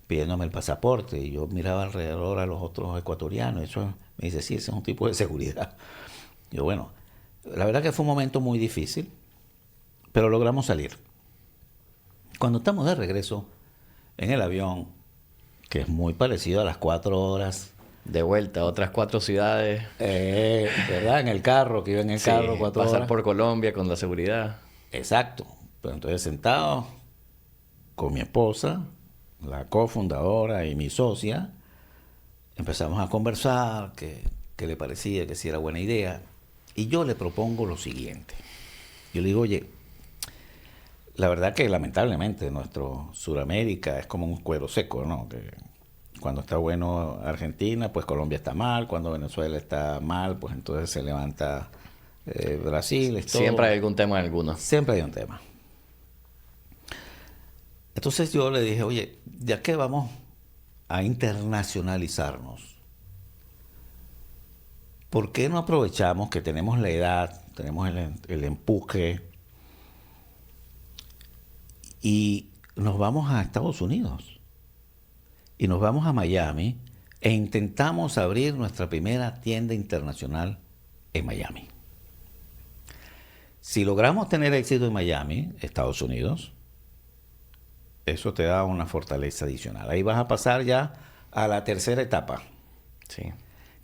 pidiéndome el pasaporte y yo miraba alrededor a los otros ecuatorianos. Eso me dice, sí, ese es un tipo de seguridad. Yo, bueno, la verdad que fue un momento muy difícil, pero logramos salir. Cuando estamos de regreso en el avión, que es muy parecido a las 4 horas. De vuelta a otras 4 ciudades. ¿Verdad? En el carro, que iba en el carro 4 horas. Pasar por Colombia con la seguridad. Exacto. Pues entonces sentado con mi esposa, la cofundadora y mi socia, empezamos a conversar, qué le parecía, que si era buena idea. Y yo le propongo lo siguiente. Yo le digo, oye, la verdad que lamentablemente nuestro Suramérica es como un cuero seco, ¿no? Que cuando está bueno Argentina, pues Colombia está mal. Cuando Venezuela está mal, pues entonces se levanta Brasil. Siempre hay algún tema en alguno. Siempre hay un tema. Entonces yo le dije, oye, ya que vamos a internacionalizarnos, ¿por qué no aprovechamos que tenemos la edad, tenemos el empuje y nos vamos a Estados Unidos? Y nos vamos a Miami e intentamos abrir nuestra primera tienda internacional en Miami. Si logramos tener éxito en Miami, Estados Unidos, eso te da una fortaleza adicional. Ahí vas a pasar ya a la tercera etapa, sí,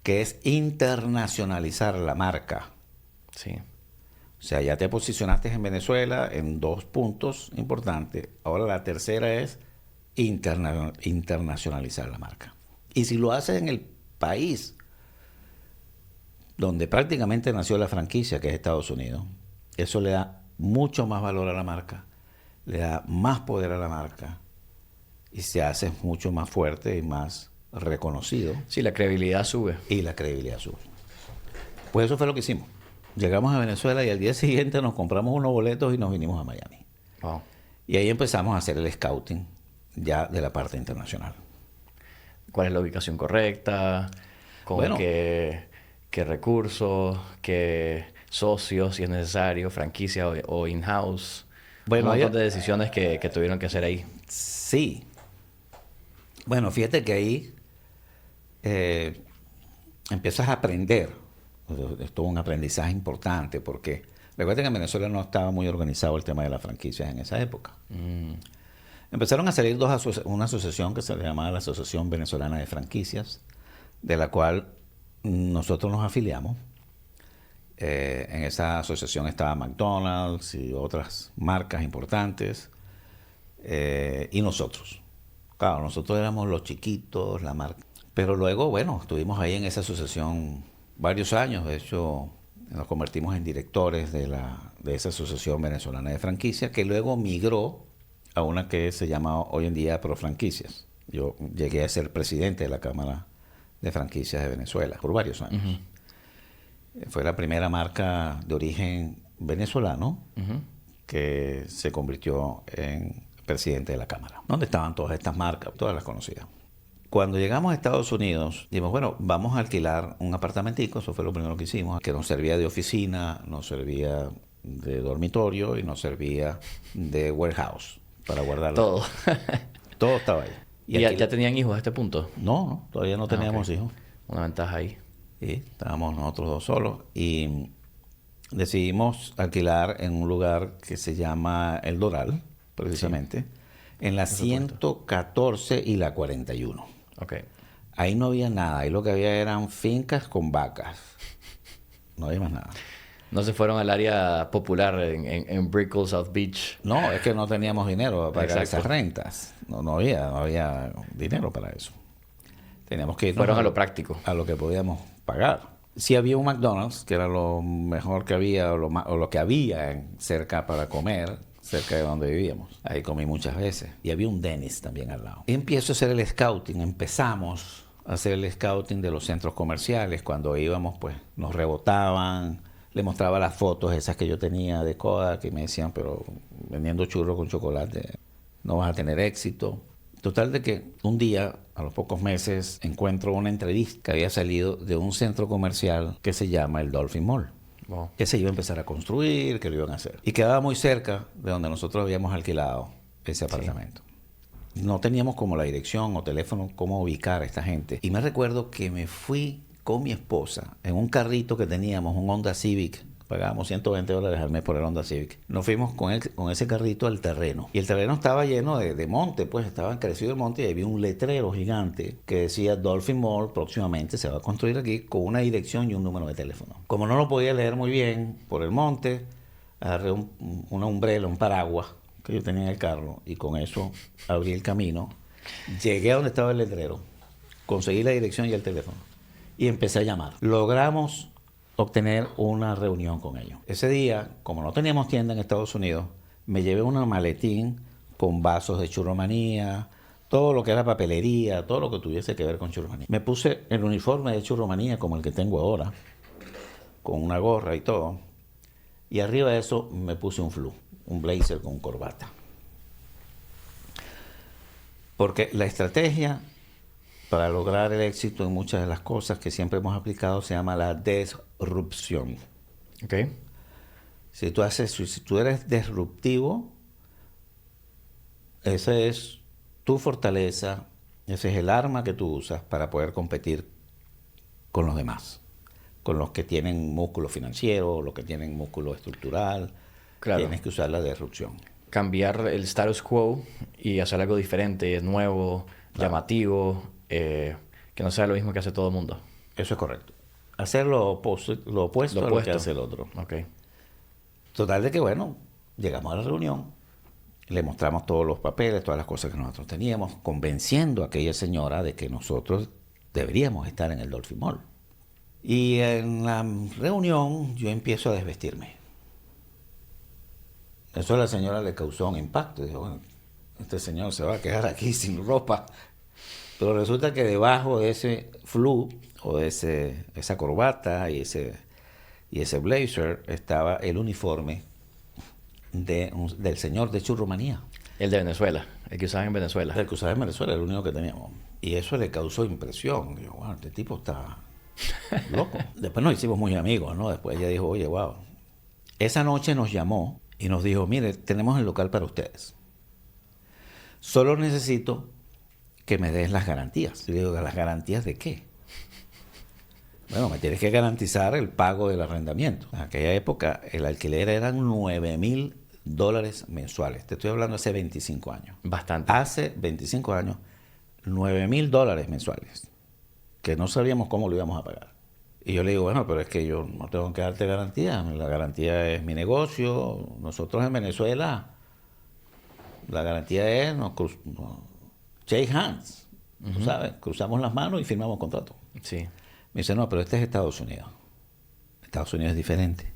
que es internacionalizar la marca. Sí. O sea, ya te posicionaste en Venezuela en 2 puntos importantes. Ahora la tercera es internacionalizar la marca. Y si lo haces en el país donde prácticamente nació la franquicia, que es Estados Unidos, eso le da mucho más valor a la marca, le da más poder a la marca y se hace mucho más fuerte y más reconocido. Sí, la credibilidad sube. Y la credibilidad sube. Pues eso fue lo que hicimos. Llegamos a Venezuela y al día siguiente nos compramos unos boletos y nos vinimos a Miami. Wow. Y ahí empezamos a hacer el scouting ya de la parte internacional. ¿Cuál es la ubicación correcta? ¿Con qué recursos? ¿Qué socios, si es necesario? ¿Franquicia o in-house? Bueno, un montón de decisiones que tuvieron que hacer ahí. Sí. Bueno, fíjate que ahí empiezas a aprender. Es todo un aprendizaje importante porque recuerden que en Venezuela no estaba muy organizado el tema de las franquicias en esa época. Empezaron a salir una asociación que se llamaba la Asociación Venezolana de Franquicias, de la cual nosotros nos afiliamos. En esa asociación estaba McDonald's y otras marcas importantes. y nosotros. Claro, nosotros éramos los chiquitos, la marca. Pero luego, bueno, estuvimos ahí en esa asociación varios años. De hecho, nos convertimos en directores de esa asociación venezolana de franquicias, que luego migró a una que se llama hoy en día Profranquicias. Yo llegué a ser presidente de la Cámara de Franquicias de Venezuela por varios años. Fue la primera marca de origen venezolano que se convirtió en presidente de la Cámara, donde estaban todas estas marcas, todas las conocidas. Cuando llegamos a Estados Unidos, dijimos, bueno, vamos a alquilar un apartamentico, eso fue lo primero que hicimos, que nos servía de oficina, nos servía de dormitorio y nos servía de warehouse para guardar Todo. Todo estaba ahí. ¿Y ya tenían hijos a este punto? No, todavía no teníamos hijos. Una ventaja ahí. Sí, estábamos nosotros dos solos y decidimos alquilar en un lugar que se llama El Doral, precisamente, en la 114 y la 41. Okay. Ahí no había nada, ahí lo que había eran fincas con vacas. No había más nada. ¿No se fueron al área popular en Brickell, South Beach? No, es que no teníamos dinero para pagar Exacto. esas rentas. No había dinero para eso. Teníamos que irnos Fueron a lo práctico. a lo que podíamos pagar. Sí había un McDonald's, que era lo mejor que había, o lo que había cerca para comer, cerca de donde vivíamos. Ahí comí muchas veces. Y había un Denny's también al lado. Y empiezo a hacer el scouting. Empezamos a hacer el scouting de los centros comerciales. Cuando íbamos, pues, nos rebotaban. Le mostraba las fotos esas que yo tenía de Kodak y me decían, pero vendiendo churros con chocolate no vas a tener éxito. Total de que un día, a los pocos meses, encuentro una entrevista que había salido de un centro comercial que se llama el Dolphin Mall. Wow. Que se iba a empezar a construir, que lo iban a hacer. Y quedaba muy cerca de donde nosotros habíamos alquilado ese apartamento. Sí. No teníamos como la dirección o teléfono cómo ubicar a esta gente. Y me recuerdo que me fui con mi esposa en un carrito que teníamos, un Honda Civic. Pagábamos $120 al mes por el Honda Civic. Nos fuimos con ese carrito al terreno. Y el terreno estaba lleno de monte, pues estaba crecido el monte y había un letrero gigante que decía Dolphin Mall próximamente se va a construir aquí con una dirección y un número de teléfono. Como no lo podía leer muy bien por el monte, agarré una umbrella, un paraguas que yo tenía en el carro y con eso abrí el camino. Llegué a donde estaba el letrero, conseguí la dirección y el teléfono y empecé a llamar. Logramos obtener una reunión con ellos. Ese día, como no teníamos tienda en Estados Unidos, me llevé un maletín con vasos de churromanía, todo lo que era papelería, todo lo que tuviese que ver con churromanía. Me puse el uniforme de churromanía como el que tengo ahora, con una gorra y todo, y arriba de eso me puse un flu, un blazer con corbata. Porque la estrategia para lograr el éxito en muchas de las cosas que siempre hemos aplicado se llama la disrupción. Okay. Si tú eres disruptivo, esa es tu fortaleza, ese es el arma que tú usas para poder competir con los demás, con los que tienen músculo financiero, los que tienen músculo estructural. Claro. Tienes que usar la disrupción. Cambiar el status quo y hacer algo diferente, nuevo, claro, llamativo, que no sea lo mismo que hace todo el mundo. Eso es correcto. Hacer lo opuesto a lo que hace el otro. Okay. Total de que, bueno, llegamos a la reunión, le mostramos todos los papeles, todas las cosas que nosotros teníamos, convenciendo a aquella señora de que nosotros deberíamos estar en el Dolphin Mall. Y en la reunión yo empiezo a desvestirme. Eso a la señora le causó un impacto. Dijo, bueno, este señor se va a quedar aquí sin ropa. Pero resulta que debajo de ese flu o de esa corbata y ese blazer estaba el uniforme del señor de churromanía. El de Venezuela, el que usaba en Venezuela. El que usaba en Venezuela, el único que teníamos. Y eso le causó impresión. Digo, wow, este tipo está loco. Después nos hicimos muy amigos, ¿no? Después ella dijo, oye, wow. Esa noche nos llamó y nos dijo, mire, tenemos el local para ustedes. Solo necesito que me des las garantías. Y le digo, ¿las garantías de qué? Bueno, me tienes que garantizar el pago del arrendamiento. En aquella época el alquiler eran $9,000 mensuales. Te estoy hablando hace 25 años. Bastante. Hace 25 años, $9,000 mensuales. Que no sabíamos cómo lo íbamos a pagar. Y yo le digo, bueno, pero es que yo no tengo que darte garantía. La garantía es mi negocio. Nosotros en Venezuela La garantía es shake hands. Tú sabes, cruzamos las manos y firmamos contrato. Sí. Me dice, no, pero este es Estados Unidos. Estados Unidos es diferente.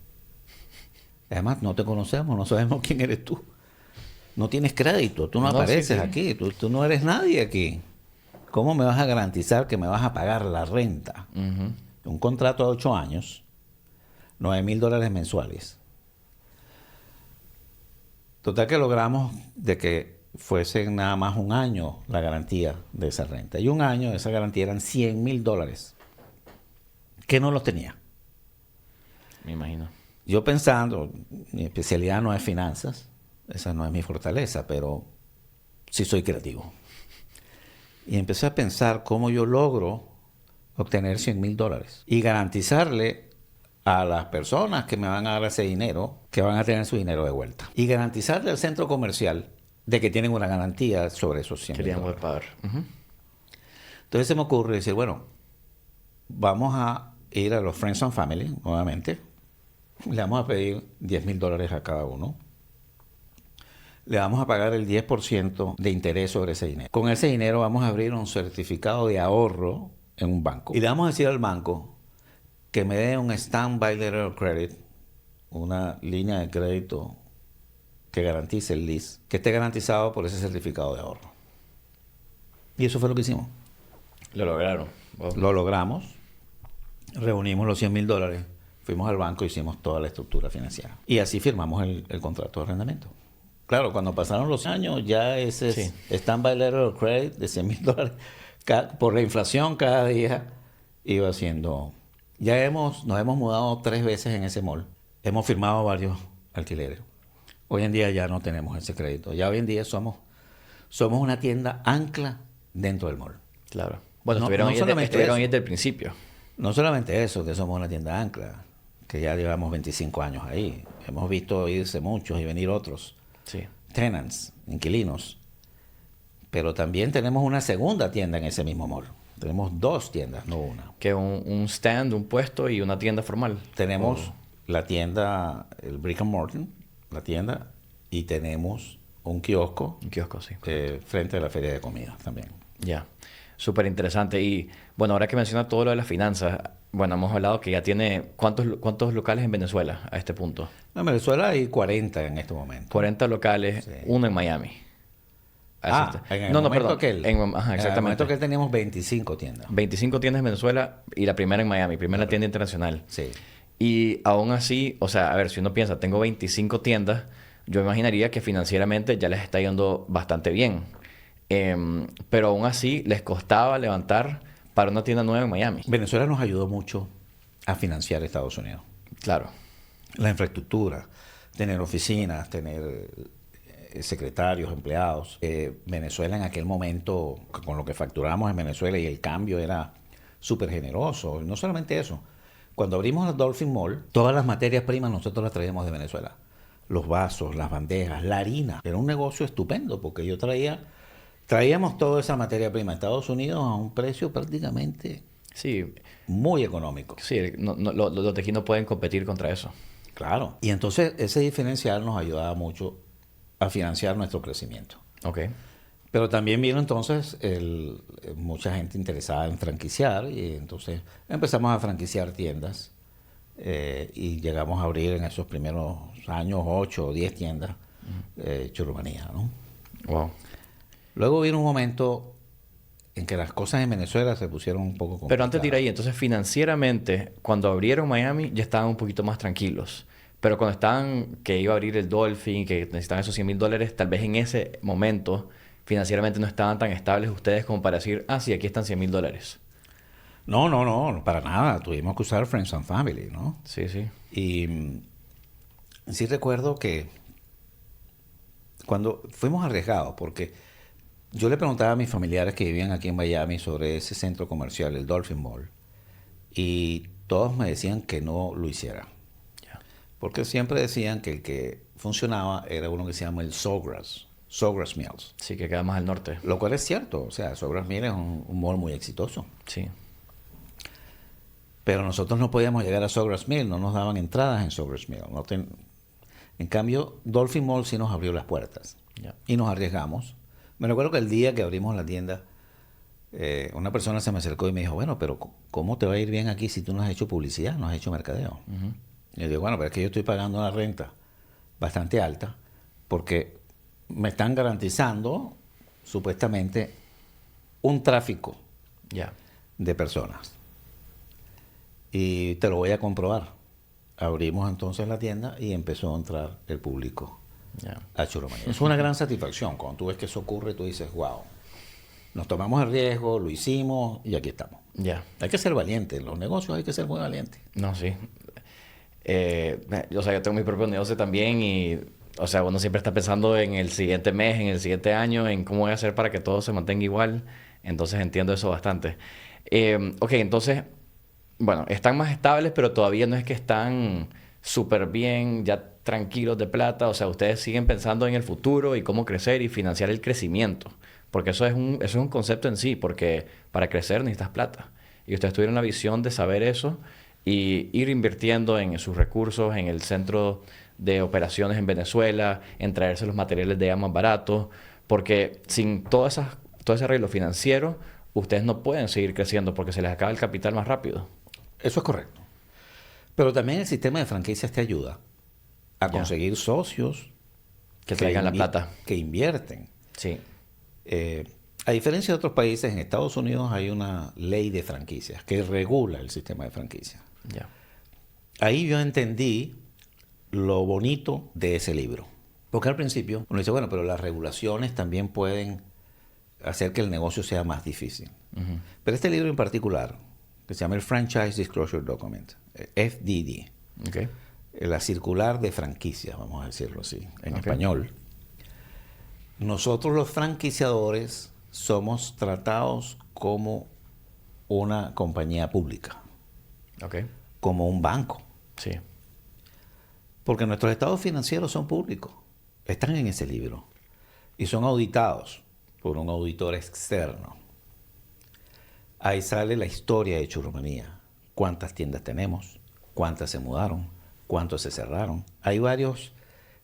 Además, no te conocemos, no sabemos quién eres tú. No tienes crédito, tú no apareces aquí, tú no eres nadie aquí. ¿Cómo me vas a garantizar que me vas a pagar la renta? Un contrato de 8 años, $9,000 mensuales. Total que logramos de que fuese nada más un año la garantía de esa renta. Y un año de esa garantía eran $100,000, que no los tenía. Me imagino. Yo pensando, mi especialidad no es finanzas, esa no es mi fortaleza, pero sí soy creativo. Y empecé a pensar cómo yo logro obtener $100,000 y garantizarle a las personas que me van a dar ese dinero, que van a tener su dinero de vuelta. Y garantizarle al centro comercial de que tienen una garantía sobre esos $100,000. Querían poder pagar. Entonces se me ocurre decir, bueno, vamos a ir a los Friends and Family, nuevamente. Le vamos a pedir $10,000 a cada uno. Le vamos a pagar el 10% de interés sobre ese dinero. Con ese dinero vamos a abrir un certificado de ahorro en un banco. Y le vamos a decir al banco que me dé un standby letter of credit, una línea de crédito que garantice el lease, que esté garantizado por ese certificado de ahorro. Y eso fue lo que hicimos. Lo lograron. Wow. Lo logramos. Reunimos los $100,000. Fuimos al banco, hicimos toda la estructura financiera. Y así firmamos el contrato de arrendamiento. Claro, cuando pasaron los años, ya ese standby letter of credit de $100,000, por la inflación cada día, iba siendo... nos hemos mudado 3 veces en ese mall. Hemos firmado varios alquileres. Hoy en día ya no tenemos ese crédito. Ya hoy en día somos una tienda ancla dentro del mall. Claro. Bueno, No estuvieron ahí eso. desde el principio. No solamente eso, que somos una tienda ancla, que ya llevamos 25 años ahí. Hemos visto irse muchos y venir otros. Sí. Tenants, inquilinos. Pero también tenemos una segunda tienda en ese mismo mall. Tenemos 2 tiendas, no una. Que un stand, un puesto y una tienda formal. Tenemos la tienda, el Brick and Mortar, la tienda, y tenemos un kiosco. Un kiosco, sí. Frente a la feria de comida también. Ya. Súper interesante. Y bueno, ahora que menciona todo lo de las finanzas, bueno, hemos hablado que ya tiene... ¿Cuántos locales en Venezuela a este punto? En Venezuela hay 40 en este momento. 40 locales, Sí. uno en Miami. En el momento aquel. Ajá, En el momento que teníamos 25 tiendas. 25 tiendas en Venezuela y la primera en Miami, primera tienda internacional. Sí. Y aún así, o sea, a ver, si uno piensa, tengo 25 tiendas, yo imaginaría que financieramente ya les está yendo bastante bien. Pero aún así les costaba levantar para una tienda nueva en Miami. Venezuela nos ayudó mucho a financiar Estados Unidos. Claro. La infraestructura, tener oficinas, tener secretarios, empleados. Venezuela en aquel momento, con lo que facturamos en Venezuela y el cambio era súper generoso. Y no solamente eso. Cuando abrimos el Dolphin Mall, todas las materias primas nosotros las traíamos de Venezuela. Los vasos, las bandejas, la harina. Era un negocio estupendo porque traíamos toda esa materia prima a Estados Unidos a un precio prácticamente muy económico. Sí, los de aquí no pueden competir contra eso. Claro. Y entonces ese diferencial nos ayudaba mucho a financiar nuestro crecimiento. Ok. Pero también vino entonces mucha gente interesada en franquiciar y entonces empezamos a franquiciar tiendas y llegamos a abrir en esos primeros años 8 o 10 tiendas Churrumanía, ¿no? Wow. Luego vino un momento en que las cosas en Venezuela se pusieron un poco complicadas. Pero antes de ir ahí, entonces financieramente, cuando abrieron Miami ya estaban un poquito más tranquilos. Pero cuando estaban, que iba a abrir el Dolphin, que necesitaban esos $100,000, tal vez en ese momento financieramente no estaban tan estables ustedes como para decir, sí, aquí están $100,000. No, para nada. Tuvimos que usar Friends and Family, ¿no? Sí. Y sí recuerdo que cuando fuimos arriesgados, porque yo le preguntaba a mis familiares que vivían aquí en Miami sobre ese centro comercial, el Dolphin Mall, y todos me decían que no lo hiciera. Porque siempre decían que el que funcionaba era uno que se llama el Sawgrass Mills. Sí, que queda más al norte. Lo cual es cierto. O sea, Sawgrass Mills es un mall muy exitoso. Sí. Pero nosotros no podíamos llegar a Sawgrass Mills. No nos daban entradas en Sawgrass Mills. En cambio, Dolphin Mall sí nos abrió las puertas. Ya. Y nos arriesgamos. Me recuerdo que el día que abrimos la tienda, una persona se me acercó y me dijo, bueno, pero ¿cómo te va a ir bien aquí si tú no has hecho publicidad, no has hecho mercadeo? Y yo digo, bueno, pero es que yo estoy pagando una renta bastante alta porque me están garantizando supuestamente un tráfico Ya. de personas. Y te lo voy a comprobar. Abrimos entonces la tienda y empezó a entrar el público Ya. a Churomanía. Es una gran satisfacción. Cuando tú ves que eso ocurre, tú dices, wow, nos tomamos el riesgo, lo hicimos y aquí estamos. Ya. Hay que ser valiente. En los negocios hay que ser muy valiente. No, sí. O sea, yo tengo mi propio negocio también y, o sea, uno siempre está pensando en el siguiente mes, en el siguiente año, en cómo voy a hacer para que todo se mantenga igual. Entonces entiendo eso bastante. Ok, entonces, bueno, están más estables, pero todavía no es que están súper bien, ya tranquilos de plata. O sea, ustedes siguen pensando en el futuro y cómo crecer y financiar el crecimiento. Porque eso es un concepto en sí, porque para crecer necesitas plata. Y ustedes tuvieron la visión de saber eso y ir invirtiendo en sus recursos, en el centro de operaciones en Venezuela, en traerse los materiales de más baratos, porque sin todo ese arreglo financiero, ustedes no pueden seguir creciendo porque se les acaba el capital más rápido. Eso es correcto. Pero también el sistema de franquicias te ayuda a Ya. conseguir socios Que traigan la plata. que invierten. Sí. A diferencia de otros países, en Estados Unidos hay una ley de franquicias que regula el sistema de franquicias. Ya. Ahí yo entendí lo bonito de ese libro. Porque al principio uno dice, bueno, pero las regulaciones también pueden hacer que el negocio sea más difícil. Pero este libro en particular, que se llama el Franchise Disclosure Document, FDD, Ok. la circular de franquicias, vamos a decirlo así, en Ok. español. Nosotros los franquiciadores somos tratados como una compañía pública, Ok. como un banco, Sí. porque nuestros estados financieros son públicos, están en ese libro y son auditados por un auditor externo. Ahí sale la historia de Churomanía, cuántas tiendas tenemos, cuántas se mudaron, cuántas se cerraron. Hay varios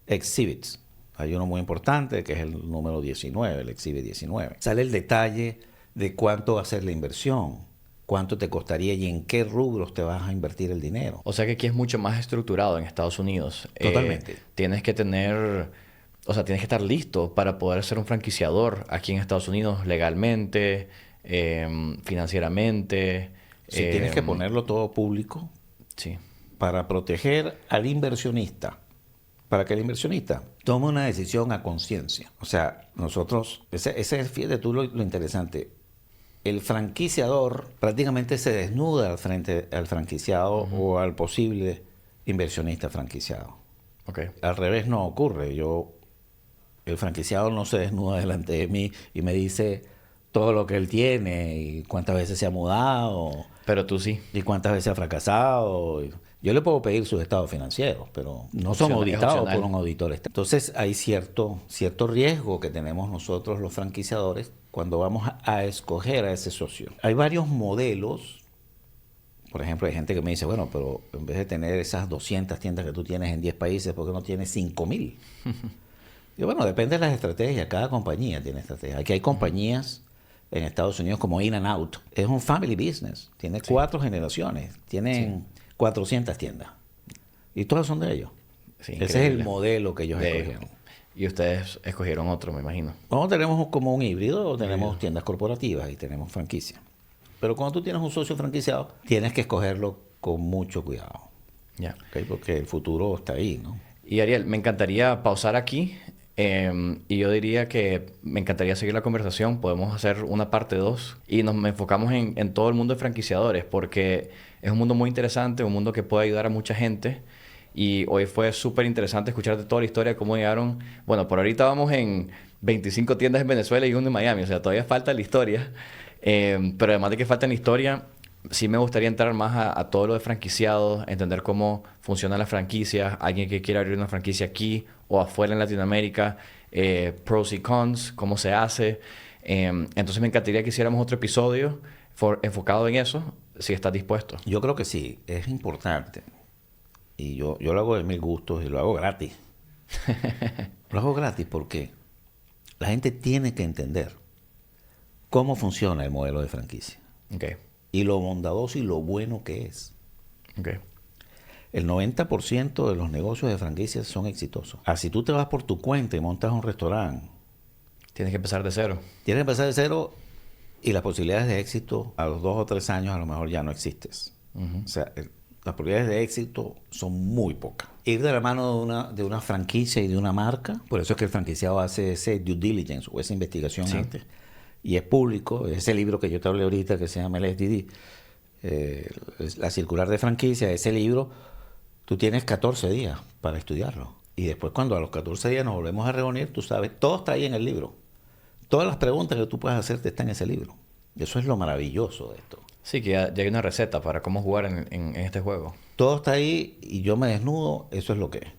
exhibits. Hay uno muy importante que es el número 19, el exhibit 19. Sale el detalle de cuánto va a ser la inversión, cuánto te costaría y en qué rubros te vas a invertir el dinero. O sea que aquí es mucho más estructurado en Estados Unidos. Totalmente. Tienes que tener, o sea, tienes que estar listo para poder ser un franquiciador aquí en Estados Unidos legalmente, financieramente. Si tienes que ponerlo todo público Sí. para proteger al inversionista, para que el inversionista tome una decisión a conciencia. O sea, nosotros, ese es, fíjate tú lo interesante, el franquiciador prácticamente se desnuda al frente al franquiciado o al posible inversionista franquiciado. Ok. Al revés no ocurre. El franquiciado no se desnuda delante de mí y me dice todo lo que él tiene y cuántas veces se ha mudado Pero tú sí. y cuántas veces ha fracasado. Yo le puedo pedir sus estados financieros, pero no son Es auditados opcional. por un auditor externo. Entonces hay cierto riesgo que tenemos nosotros los franquiciadores cuando vamos a escoger a ese socio. Hay varios modelos. Por ejemplo, hay gente que me dice, bueno, pero en vez de tener esas 200 tiendas que tú tienes en 10 países, ¿por qué no tienes 5,000? Y bueno, depende de las estrategias. Cada compañía tiene estrategias. Aquí hay compañías en Estados Unidos como In and Out. Es un family business. Tiene 4 generaciones. Tienen 400 tiendas. Y todas son de ellos. Sí, Ese es increíble. el modelo que ellos escogieron. Y ustedes escogieron otro, me imagino. Nosotros tenemos como un híbrido, o tenemos tiendas corporativas y tenemos franquicia. Pero cuando tú tienes un socio franquiciado, tienes que escogerlo con mucho cuidado. Ya. ¿Ok? Porque el futuro está ahí, ¿no? Y Ariel, me encantaría pausar aquí y yo diría que me encantaría seguir la conversación. Podemos hacer una parte 2 y nos enfocamos en todo el mundo de franquiciadores porque es un mundo muy interesante, un mundo que puede ayudar a mucha gente. Y hoy fue súper interesante escucharte toda la historia de cómo llegaron. Bueno, por ahorita vamos en 25 tiendas en Venezuela y una en Miami, o sea, todavía falta la historia. Pero además de que falta la historia, sí me gustaría entrar más a todo lo de franquiciados, entender cómo funcionan las franquicias, alguien que quiera abrir una franquicia aquí o afuera en Latinoamérica, pros y cons, cómo se hace. Entonces me encantaría que hiciéramos otro episodio enfocado en eso, si estás dispuesto. Yo creo que sí, es importante. Y yo lo hago de mil gustos y lo hago gratis. Lo hago gratis porque La gente tiene que entender cómo funciona el modelo de franquicia. Okay. Y lo bondadoso y lo bueno que es. Okay. El 90% de los negocios de franquicias son exitosos. Si tú te vas por tu cuenta y montas un restaurante, tienes que empezar de cero. Tienes que empezar de cero y las posibilidades de éxito a los 2 o 3 años a lo mejor ya no existes. O sea, las probabilidades de éxito son muy pocas. Ir de la mano de una franquicia y de una marca, por eso es que el franquiciado hace ese due diligence o esa investigación antes. Y es público, ese libro que yo te hablé ahorita que se llama el SDD, la circular de franquicia, ese libro, tú tienes 14 días para estudiarlo. Y después cuando a los 14 días nos volvemos a reunir, tú sabes, todo está ahí en el libro. Todas las preguntas que tú puedes hacerte están en ese libro. Eso es lo maravilloso de esto. Sí, que ya hay una receta para cómo jugar en este juego. Todo está ahí y yo me desnudo, eso es lo que es.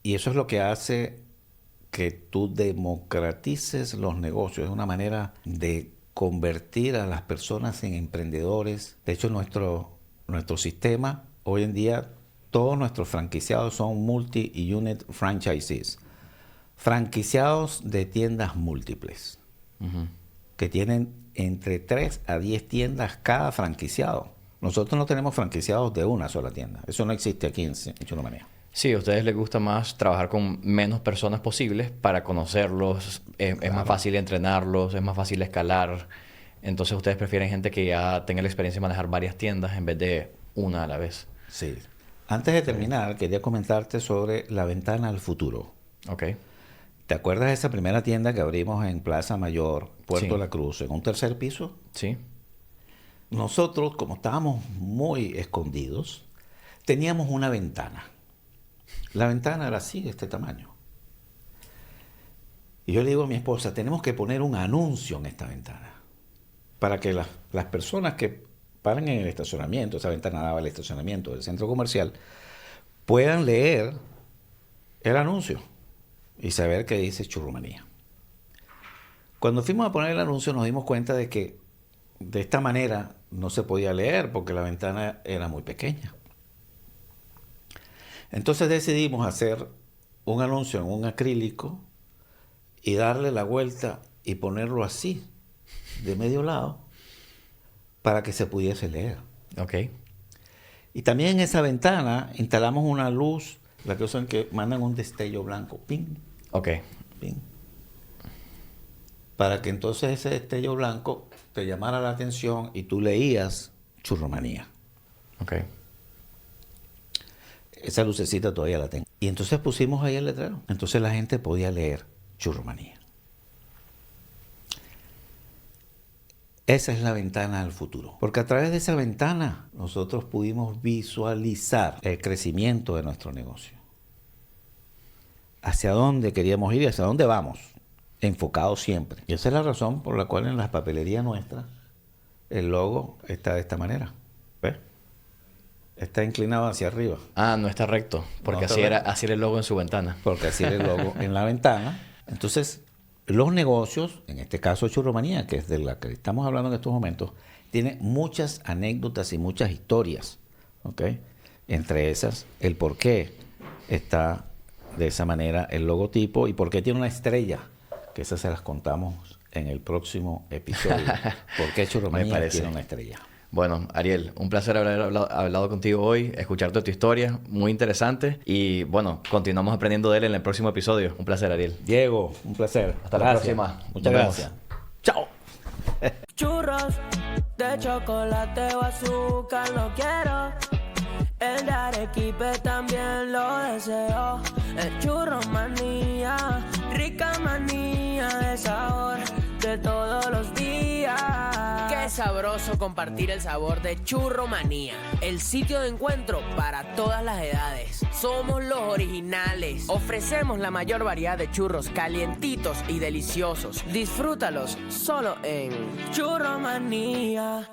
Y eso es lo que hace que tú democratices los negocios. Es una manera de convertir a las personas en emprendedores. De hecho, nuestro sistema, hoy en día, todos nuestros franquiciados son multi-unit franchisees. Franquiciados de tiendas múltiples. Que tienen entre 3 a 10 tiendas cada franquiciado. Nosotros no tenemos franquiciados de una sola tienda. Eso no existe aquí en Churomanía. Sí, a ustedes les gusta más trabajar con menos personas posibles para conocerlos. Es más fácil entrenarlos, es más fácil escalar. Entonces ustedes prefieren gente que ya tenga la experiencia de manejar varias tiendas en vez de una a la vez. Sí. Antes de terminar, quería comentarte sobre la ventana al futuro. Ok. ¿Te acuerdas de esa primera tienda que abrimos en Plaza Mayor, Puerto La Cruz, en un 3er piso? Sí. Nosotros, como estábamos muy escondidos, teníamos una ventana. La ventana era así, de este tamaño. Y yo le digo a mi esposa, tenemos que poner un anuncio en esta ventana para que las personas que paran en el estacionamiento, esa ventana daba al estacionamiento del centro comercial, puedan leer el anuncio y saber qué dice Churromanía. Cuando fuimos a poner el anuncio nos dimos cuenta de que de esta manera no se podía leer porque la ventana era muy pequeña. Entonces decidimos hacer un anuncio en un acrílico y darle la vuelta y ponerlo así, de medio lado, para que se pudiese leer. Ok. Y también en esa ventana instalamos una luz, la que usan que mandan un destello blanco, ping, Ok. ping, para que entonces ese destello blanco te llamara la atención y tú leías Churromanía. Ok. Esa lucecita todavía la tengo. Y entonces pusimos ahí el letrero. Entonces la gente podía leer Churromanía. Esa es la ventana al futuro. Porque a través de esa ventana nosotros pudimos visualizar el crecimiento de nuestro negocio. Hacia dónde queríamos ir y hacia dónde vamos. Enfocado siempre. Y esa es la razón por la cual en las papelerías nuestras el logo está de esta manera. ¿Ves? Está inclinado hacia arriba. Ah, no está recto. Porque así era el logo en su ventana. Porque así era el logo en la ventana. Entonces, los negocios, en este caso Churromanía, que es de la que estamos hablando en estos momentos, tiene muchas anécdotas y muchas historias. ¿Ok? Entre esas, el por qué está de esa manera el logotipo y por qué tiene una estrella. Que esas se las contamos en el próximo episodio. ¿Por qué Churromanía tiene una estrella? Bueno, Ariel, un placer haber hablado contigo hoy, escucharte tu historia, muy interesante. Y bueno, continuamos aprendiendo de él en el próximo episodio. Un placer, Ariel. Diego, un placer. Hasta la próxima. Muchas gracias. Chao. Churros de chocolate o azúcar no quiero. El de Arequipe también lo deseo. El Churromanía, rica manía de sabor de todos los días. Qué sabroso compartir el sabor de Churromanía, el sitio de encuentro para todas las edades. Somos los originales. Ofrecemos la mayor variedad de churros calientitos y deliciosos. Disfrútalos solo en Churromanía.